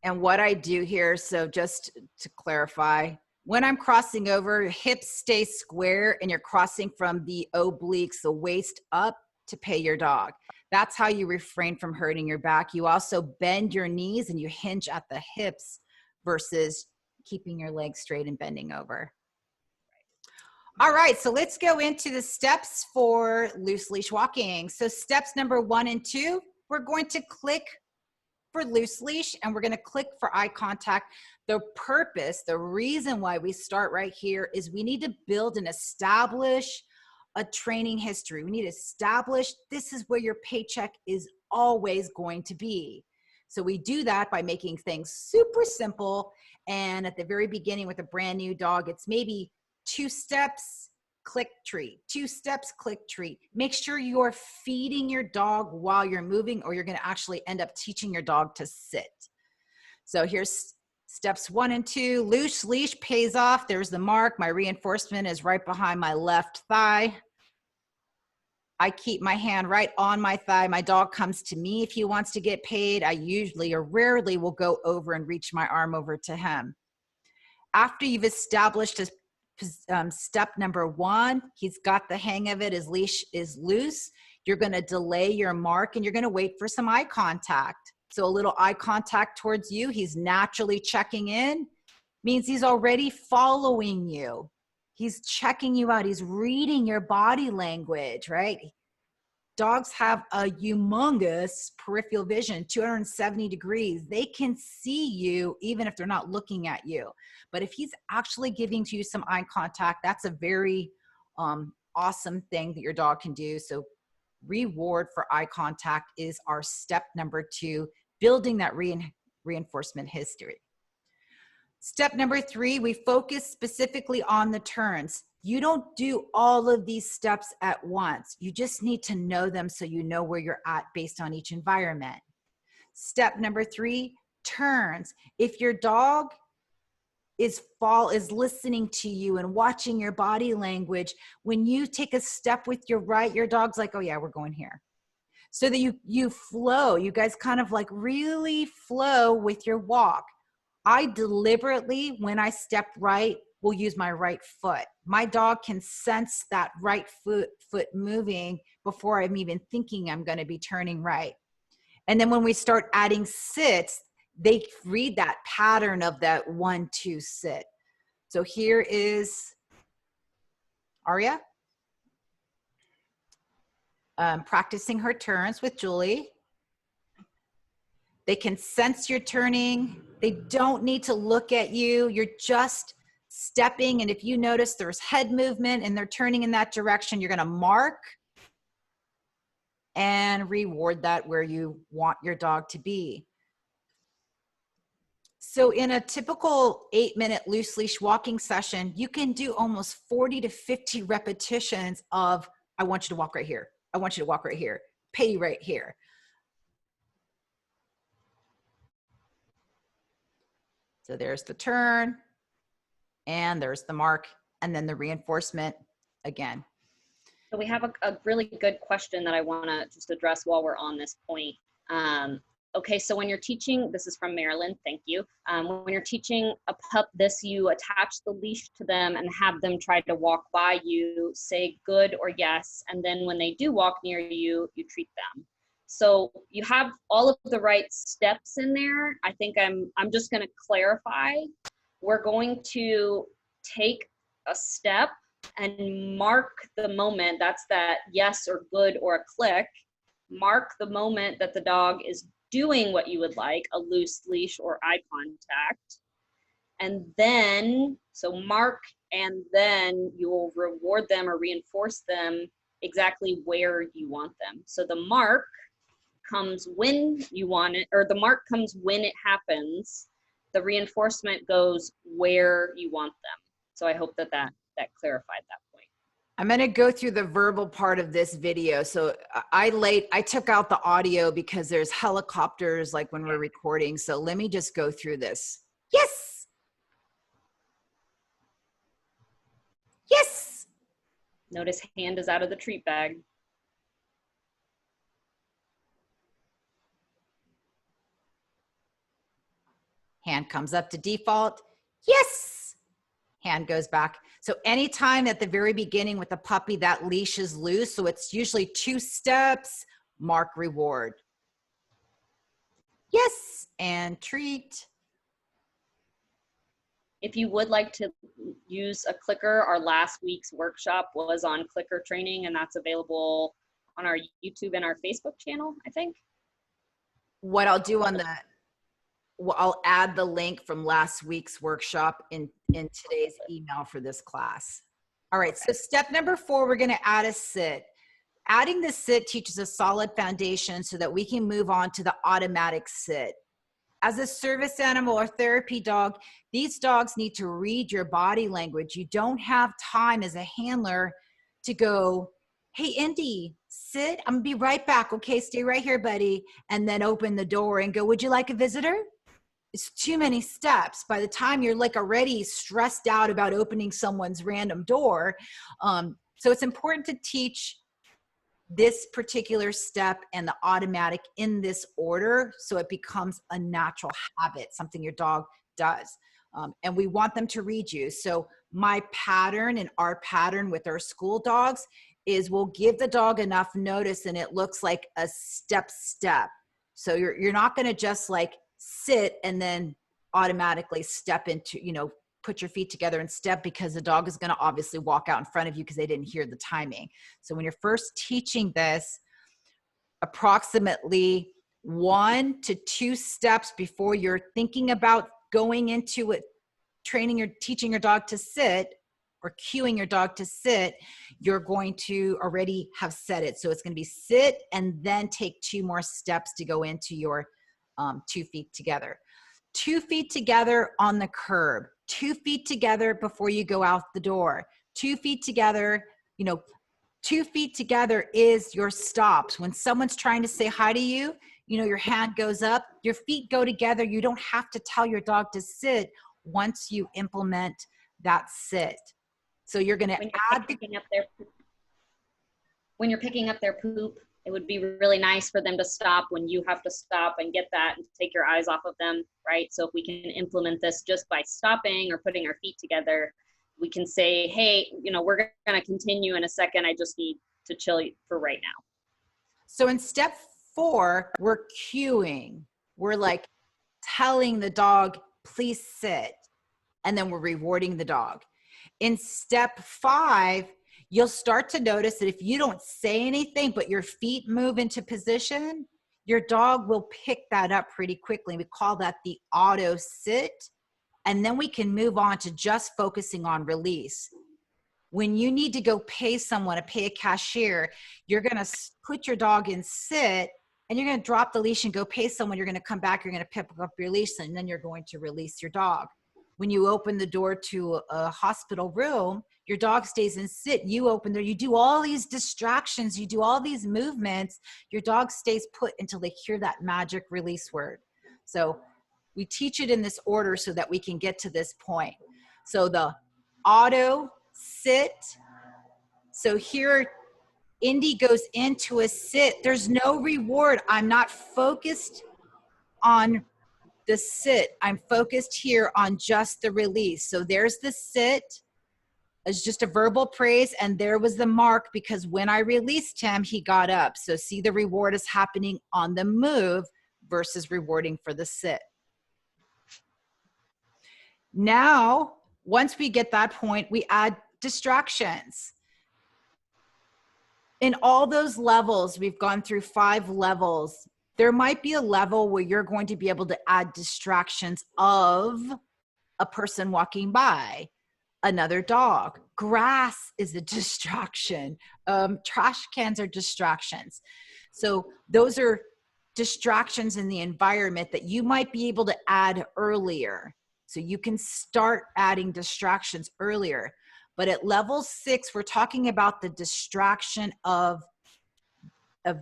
and what I do here, so just to clarify, when I'm crossing over, hips stay square and you're crossing from the obliques, the waist up, to pay your dog. That's how you refrain from hurting your back. You also bend your knees and you hinge at the hips versus keeping your legs straight and bending over. All right, so let's go into the steps for loose leash walking. So steps number 1 and 2, we're going to click for loose leash and we're going to click for eye contact. The purpose, the reason why we start right here is we need to build and establish a training history. We need to establish this is where your paycheck is always going to be. So we do that by making things super simple. And at the very beginning with a brand new dog, it's maybe 2 steps, click treat, 2 steps, click treat. Make sure you're feeding your dog while you're moving, or you're going to actually end up teaching your dog to sit. So here's steps 1 and 2. Loose leash pays off. There's the mark. My reinforcement is right behind my left thigh. I keep my hand right on my thigh. My dog comes to me if he wants to get paid. I usually or rarely will go over and reach my arm over to him. After you've established step number 1, he's got the hang of it, his leash is loose. You're going to delay your mark and you're going to wait for some eye contact. So a little eye contact towards you. He's naturally checking in, means he's already following you. He's checking you out. He's reading your body language, right? Dogs have a humongous peripheral vision, 270 degrees. They can see you even if they're not looking at you. But if he's actually giving to you some eye contact, that's a very awesome thing that your dog can do. So reward for eye contact is our step number 2, building that reinforcement history. Step number 3, we focus specifically on the turns. You don't do all of these steps at once. You just need to know them so you know where you're at based on each environment. Step number 3, turns. If your dog is listening to you and watching your body language, when you take a step with your right, your dog's like, oh yeah, we're going here. So that you flow, you guys kind of like really flow with your walk. I deliberately, when I step right, will use my right foot. My dog can sense that right foot moving before I'm even thinking I'm going to be turning right. And then when we start adding sits, they read that pattern of that 1, 2 sit. So here is Aria practicing her turns with Julie. They can sense you're turning. They don't need to look at you. You're just stepping. And if you notice there's head movement and they're turning in that direction, you're going to mark and reward that where you want your dog to be. So in a typical 8-minute loose leash walking session, you can do almost 40 to 50 repetitions of, I want you to walk right here. I want you to walk right here. Pay right here. So there's the turn, and there's the mark, and then the reinforcement again. So we have a really good question that I want to just address while we're on this point. Okay, so when you're teaching, this is from Maryland, thank you. When you're teaching a pup this, you attach the leash to them and have them try to walk by you, say good or yes, and then when they do walk near you, you treat them. So you have all of the right steps in there. I think I'm just going to clarify. We're going to take a step and mark the moment. That's that yes or good or a click. Mark the moment that the dog is doing what you would like, a loose leash or eye contact. And then, so mark, and then you will reward them or reinforce them exactly where you want them. So the mark comes when you want it, or the mark comes when it happens. The reinforcement goes where you want them. So I hope that clarified that point. I'm going to go through the verbal part of this video. So I took out the audio because there's helicopters like when we're recording. So let me just go through this. Yes. Yes. Notice hand is out of the treat bag. Hand comes up to default. Yes. Hand goes back. So anytime at the very beginning with the puppy, that leash is loose. So it's usually 2 steps, mark, reward. Yes. And treat. If you would like to use a clicker, our last week's workshop was on clicker training, and that's available on our YouTube and our Facebook channel, I think. What I'll do I'll add the link from last week's workshop in today's email for this class. All right, so step number 4, we're gonna add a sit. Adding the sit teaches a solid foundation so that we can move on to the automatic sit. As a service animal or therapy dog, these dogs need to read your body language. You don't have time as a handler to go, hey, Indy, sit, I'm gonna be right back. Okay, stay right here, buddy. And then open the door and go, would you like a visitor? It's too many steps. By the time you're like already stressed out about opening someone's random door. So it's important to teach this particular step and the automatic in this order so it becomes a natural habit, something your dog does. And we want them to read you. So my pattern and our pattern with our school dogs is we'll give the dog enough notice and it looks like a step. So you're not going to just like sit and then automatically step into, put your feet together and step, because the dog is going to obviously walk out in front of you because they didn't hear the timing. So when you're first teaching this, approximately 1 to 2 steps before you're thinking about going into it, teaching your dog to sit or cueing your dog to sit, you're going to already have said it. So it's going to be sit and then take 2 more steps to go into your 2 feet together. 2 feet together on the curb, 2 feet together before you go out the door, 2 feet together, 2 feet together is your stops. When someone's trying to say hi to you, your hand goes up, your feet go together. You don't have to tell your dog to sit once you implement that sit. So you're going to add when you're picking up their poop, it would be really nice for them to stop when you have to stop and get that and take your eyes off of them, right? So if we can implement this just by stopping or putting our feet together, we can say, hey, we're going to continue in a second. I just need to chill for right now. So in step 4, we're cueing. We're like telling the dog, please sit. And then we're rewarding the dog. In step 5, you'll start to notice that if you don't say anything, but your feet move into position, your dog will pick that up pretty quickly. We call that the auto sit. And then we can move on to just focusing on release. When you need to go pay someone, to pay a cashier, you're going to put your dog in sit and you're going to drop the leash and go pay someone. You're going to come back, you're going to pick up your leash, and then you're going to release your dog. When you open the door to a hospital room, your dog stays in sit, you open there, you do all these distractions, you do all these movements, your dog stays put until they hear that magic release word. So we teach it in this order so that we can get to this point. So the auto sit. So here, Indy goes into a sit. There's no reward. I'm not focused on the sit. I'm focused here on just the release. So there's the sit. It's just a verbal praise, and there was the mark because when I released him, he got up. So see, the reward is happening on the move versus rewarding for the sit. Now, once we get that point, we add distractions. In all those levels, we've gone through 5 levels. There might be a level where you're going to be able to add distractions of a person walking by, another dog. Grass is a distraction. Trash cans are distractions. So those are distractions in the environment that you might be able to add earlier. So you can start adding distractions earlier. But at level 6, we're talking about the distraction of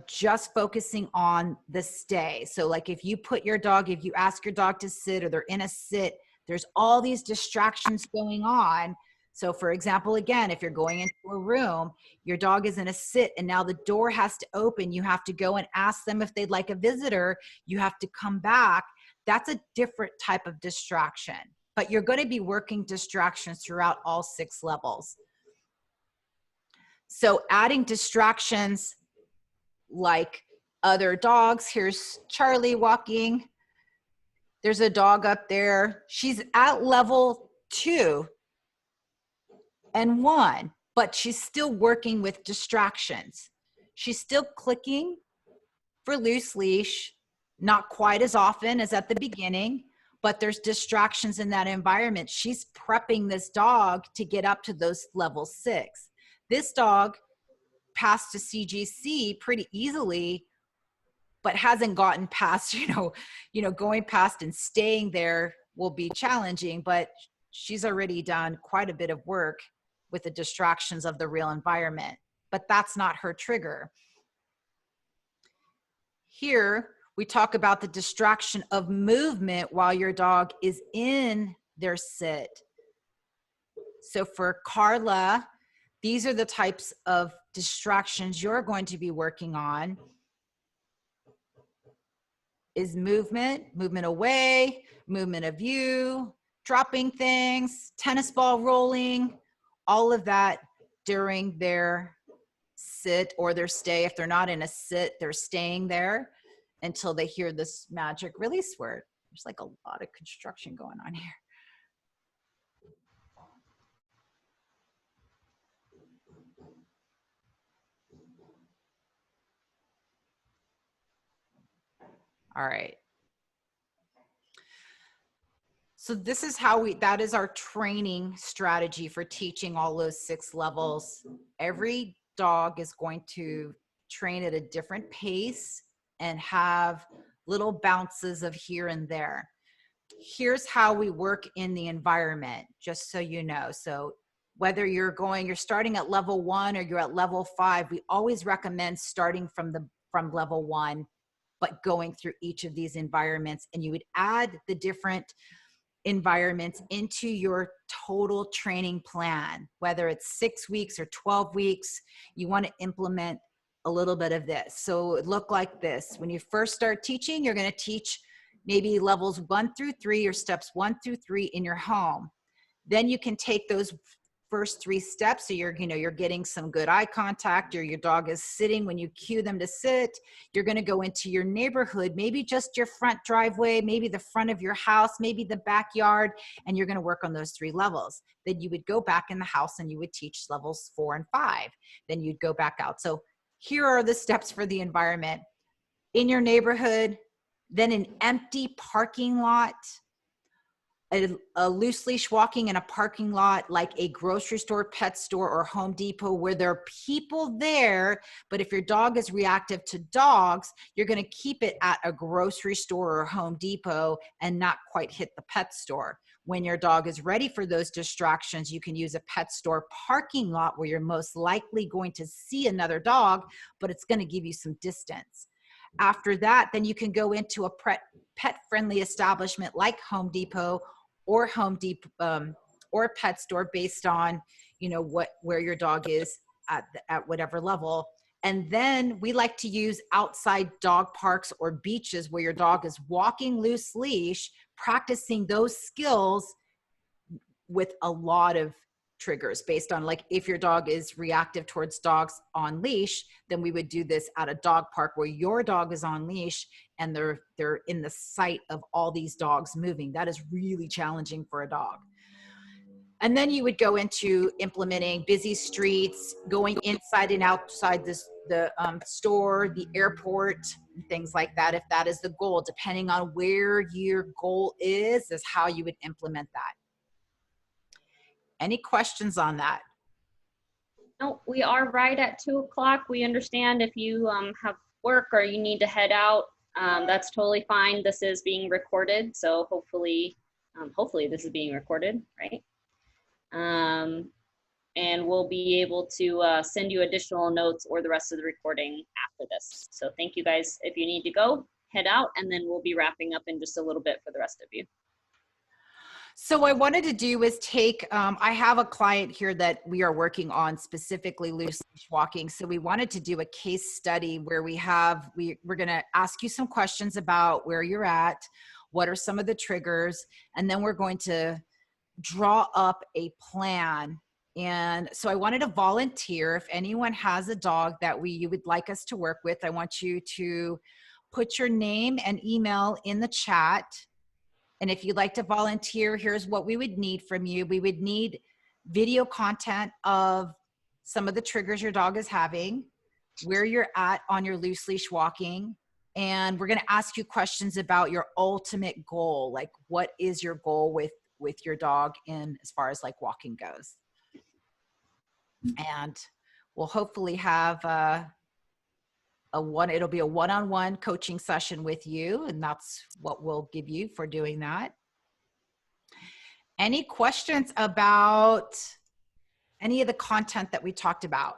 just focusing on the stay. So like if you ask your dog to sit or they're in a sit, there's all these distractions going on. So for example, again, if you're going into a room, your dog is in a sit and now the door has to open, you have to go and ask them if they'd like a visitor, you have to come back. That's a different type of distraction, but you're going to be working distractions throughout all 6 levels. So adding distractions like other dogs, here's Charlie walking. There's a dog up there. She's at level 2 and 1, but she's still working with distractions. She's still clicking for loose leash, not quite as often as at the beginning, but there's distractions in that environment. She's prepping this dog to get up to those level 6. This dog passed to CGC pretty easily, but hasn't gotten past, going past and staying there will be challenging, but she's already done quite a bit of work with the distractions of the real environment, but that's not her trigger. Here, we talk about the distraction of movement while your dog is in their sit. So for Carla, these are the types of distractions you're going to be working on. Is movement away, movement of you, dropping things, tennis ball rolling, all of that during their sit or their stay. If they're not in a sit, they're staying there until they hear this magic release word. There's like a lot of construction going on here. All right. So this is how that is our training strategy for teaching all those 6 levels. Every dog is going to train at a different pace and have little bounces of here and there. Here's how we work in the environment, just so you know. So whether you're starting at level 1 or you're at level 5, we always recommend starting from level 1, but going through each of these environments, and you would add the different environments into your total training plan. Whether it's 6 weeks or 12 weeks, you want to implement a little bit of this. So it look like this. When you first start teaching, you're going to teach maybe levels 1 through 3 or steps 1 through 3 in your home. Then you can take those first 3 steps. So you're getting some good eye contact, or your dog is sitting when you cue them to sit. You're going to go into your neighborhood, maybe just your front driveway, maybe the front of your house, maybe the backyard, and you're going to work on those 3 levels. Then you would go back in the house and you would teach levels 4 and 5. Then you'd go back out. So here are the steps for the environment. In your neighborhood, then an empty parking lot, a loose leash walking in a parking lot like a grocery store, pet store, or Home Depot, where there are people there. But if your dog is reactive to dogs, you're going to keep it at a grocery store or Home Depot and not quite hit the pet store. When your dog is ready for those distractions, you can use a pet store parking lot where you're most likely going to see another dog, but it's going to give you some distance. After that, then you can go into a pet-friendly establishment like Home Depot or or a pet store, based on where your dog is at whatever level. And then we like to use outside dog parks or beaches where your dog is walking loose leash, practicing those skills with a lot of triggers based on, like, if your dog is reactive towards dogs on leash, then we would do this at a dog park where your dog is on leash and they're in the sight of all these dogs moving. That is really challenging for a dog. And then you would go into implementing busy streets, going inside and outside the store, the airport, and things like that. If that is the goal, depending on where your goal is how you would implement that. Any questions on that? No, we are right at 2 o'clock. We understand if you have work or you need to head out, that's totally fine. This is being recorded, so hopefully this is being recorded, right? And we'll be able to send you additional notes or the rest of the recording after this. So thank you guys. If you need to go, head out, and then we'll be wrapping up in just a little bit for the rest of you. So what I wanted to do is take, I have a client here that we are working on specifically loose leash walking. So we wanted to do a case study where we're going to ask you some questions about where you're at, what are some of the triggers, and then we're going to draw up a plan. And so I wanted to volunteer. If anyone has a dog that you would like us to work with, I want you to put your name and email in the chat. And if you'd like to volunteer, here's what we would need from you. We would need video content of some of the triggers your dog is having, where you're at on your loose leash walking. And we're going to ask you questions about your ultimate goal. Like, what is your goal with your dog in as far as like walking goes? And we'll hopefully have it'll be a one-on-one coaching session with you, and that's what we'll give you for doing that. Any questions about any of the content that we talked about?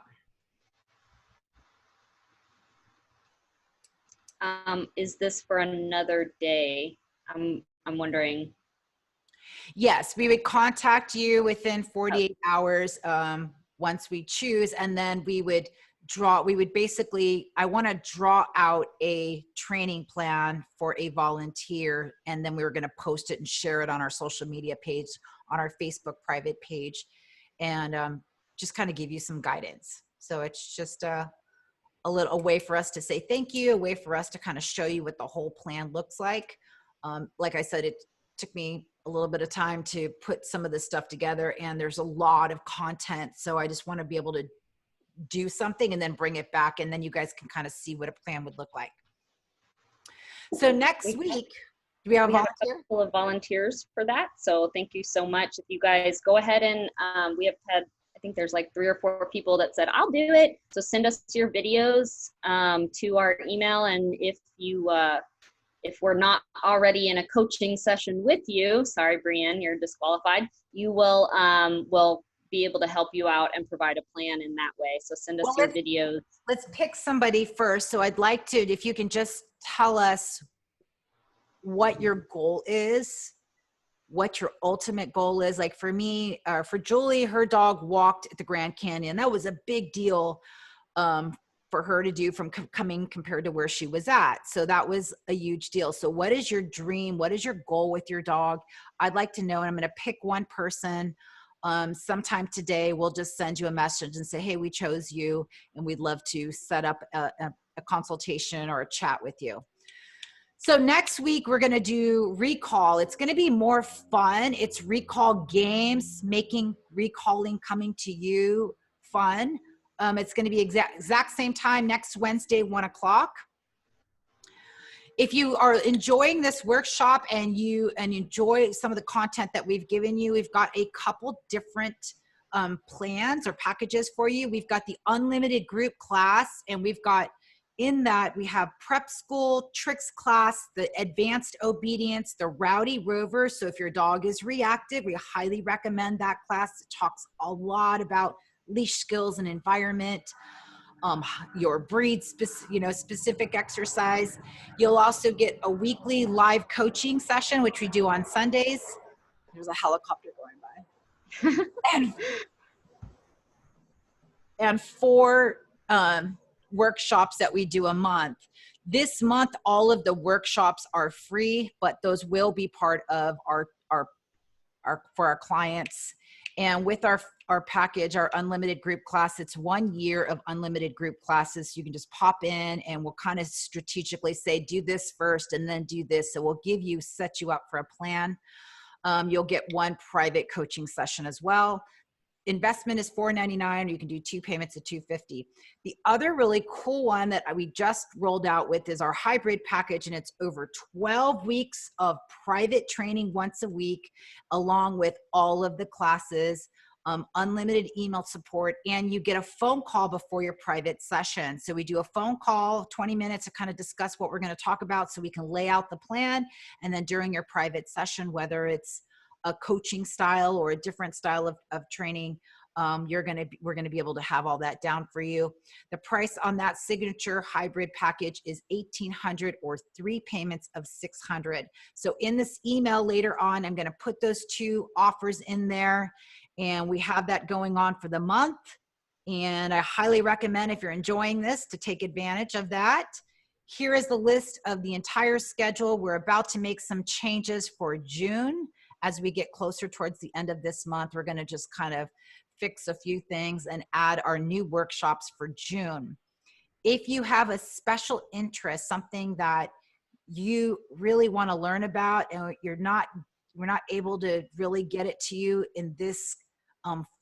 Is this for another day? I'm wondering. Yes, we would contact you within 48 hours once we choose, and then we would basically, I want to draw out a training plan for a volunteer, and then we were going to post it and share it on our social media page, on our Facebook private page, and just kind of give you some guidance. So it's just a way for us to say thank you, a way for us to kind of show you what the whole plan looks like. Like I said, it took me a little bit of time to put some of this stuff together, and there's a lot of content. So I just want to be able to do something and then bring it back, and then you guys can kind of see what a plan would look like. So next week, do we have a volunteer? A couple of volunteers for that. So thank you so much. If you guys go ahead and we have had, I think there's like 3 or 4 people that said, I'll do it. So send us your videos to our email. And if we're not already in a coaching session with you, sorry, Brienne, you're disqualified, you will be able to help you out and provide a plan in that way. So send us your videos. Let's pick somebody first. So I'd like to, if you can just tell us what your goal is, what your ultimate goal is. Like for me, for Julie, her dog walked at the Grand Canyon. That was a big deal for her to do from coming compared to where she was at. So that was a huge deal. So what is your dream? What is your goal with your dog? I'd like to know, and I'm going to pick one person. Sometime today, we'll just send you a message and say, hey, we chose you, and we'd love to set up a consultation or a chat with you. So next week, we're going to do recall. It's going to be more fun. It's recall games, making recalling coming to you fun. It's going to be exact same time next Wednesday, 1 o'clock. If you are enjoying this workshop and you enjoy some of the content that we've given you, we've got a couple different plans or packages for you. We've got the unlimited group class, and we've got in that we have prep school, tricks class, the advanced obedience, the rowdy rover. So if your dog is reactive, we highly recommend that class. It talks a lot about leash skills and environment. Your breed specific exercise. You'll also get a weekly live coaching session, which we do on Sundays. There's a helicopter going by. and 4 workshops that we do a month. This month, all of the workshops are free, but those will be part of our for our clients. And with our package, our unlimited group class, it's 1 year of unlimited group classes. You can just pop in, and we'll kind of strategically say, do this first and then do this. So we'll set you up for a plan. You'll get 1 private coaching session as well. Investment is $4.99. You can do 2 payments of $250. The other really cool one that we just rolled out with is our hybrid package, and it's over 12 weeks of private training once a week, along with all of the classes, unlimited email support, and you get a phone call before your private session. So we do a phone call, 20 minutes to kind of discuss what we're going to talk about so we can lay out the plan, and then during your private session, whether it's a coaching style or a different style of training, we're going to be able to have all that down for you. The price on that signature hybrid package is $1,800 or 3 payments of $600. So in this email later on, I'm going to put those 2 offers in there, and we have that going on for the month. And I highly recommend, if you're enjoying this, to take advantage of that. Here is the list of the entire schedule. We're about to make some changes for June. As we get closer towards the end of this month, we're going to just kind of fix a few things and add our new workshops for June. If you have a special interest, something that you really want to learn about, and we're not able to really get it to you in this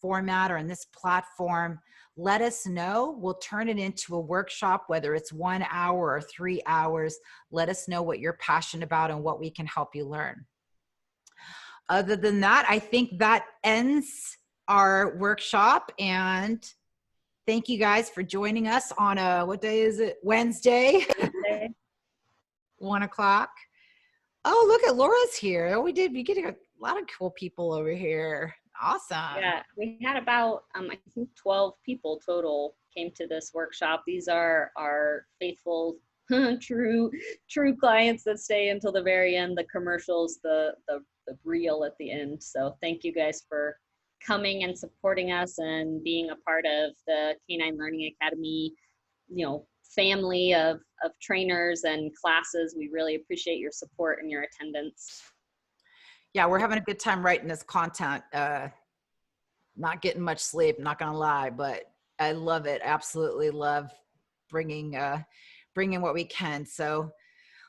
format or in this platform, let us know. We'll turn it into a workshop, whether it's 1 hour or 3 hours. Let us know what you're passionate about and what we can help you learn. Other than that, I think that ends our workshop, and thank you guys for joining us on what day is it? Wednesday. 1 o'clock. Oh, look at Laura's here. Oh, we get a lot of cool people over here. Awesome. Yeah, we had about, I think 12 people total came to this workshop. These are our faithful, true clients that stay until the very end, the commercials, the reel at the end. So thank you guys for coming and supporting us and being a part of the Canine Learning Academy, family of trainers and classes. We really appreciate your support and your attendance. Yeah, we're having a good time writing this content. Not getting much sleep, not gonna lie, but I love it. Absolutely love bringing what we can. So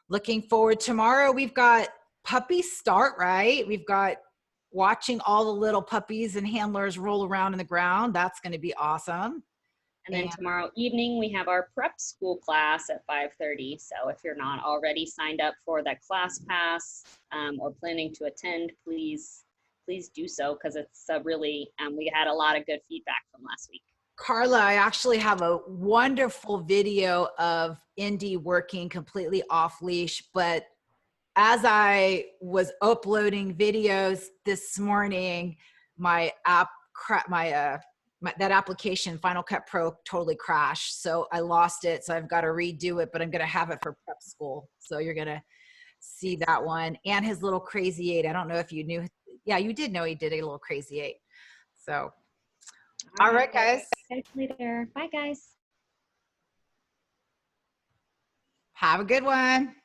looking forward. Tomorrow we've got puppy start, right? We've got watching all the little puppies and handlers roll around in the ground. That's going to be awesome. And then tomorrow evening, we have our prep school class at 5:30. So if you're not already signed up for that class pass or planning to attend, please do so, because it's a really, we had a lot of good feedback from last week. Carla, I actually have a wonderful video of Indy working completely off leash, but as I was uploading videos this morning, my that application, Final Cut Pro, totally crashed. So I lost it. So I've got to redo it, but I'm going to have it for prep school. So you're going to see that one. And his little crazy 8. I don't know if you knew. Yeah, you did know he did a little crazy 8. So, all right, guys. Later. Bye, guys. Have a good one.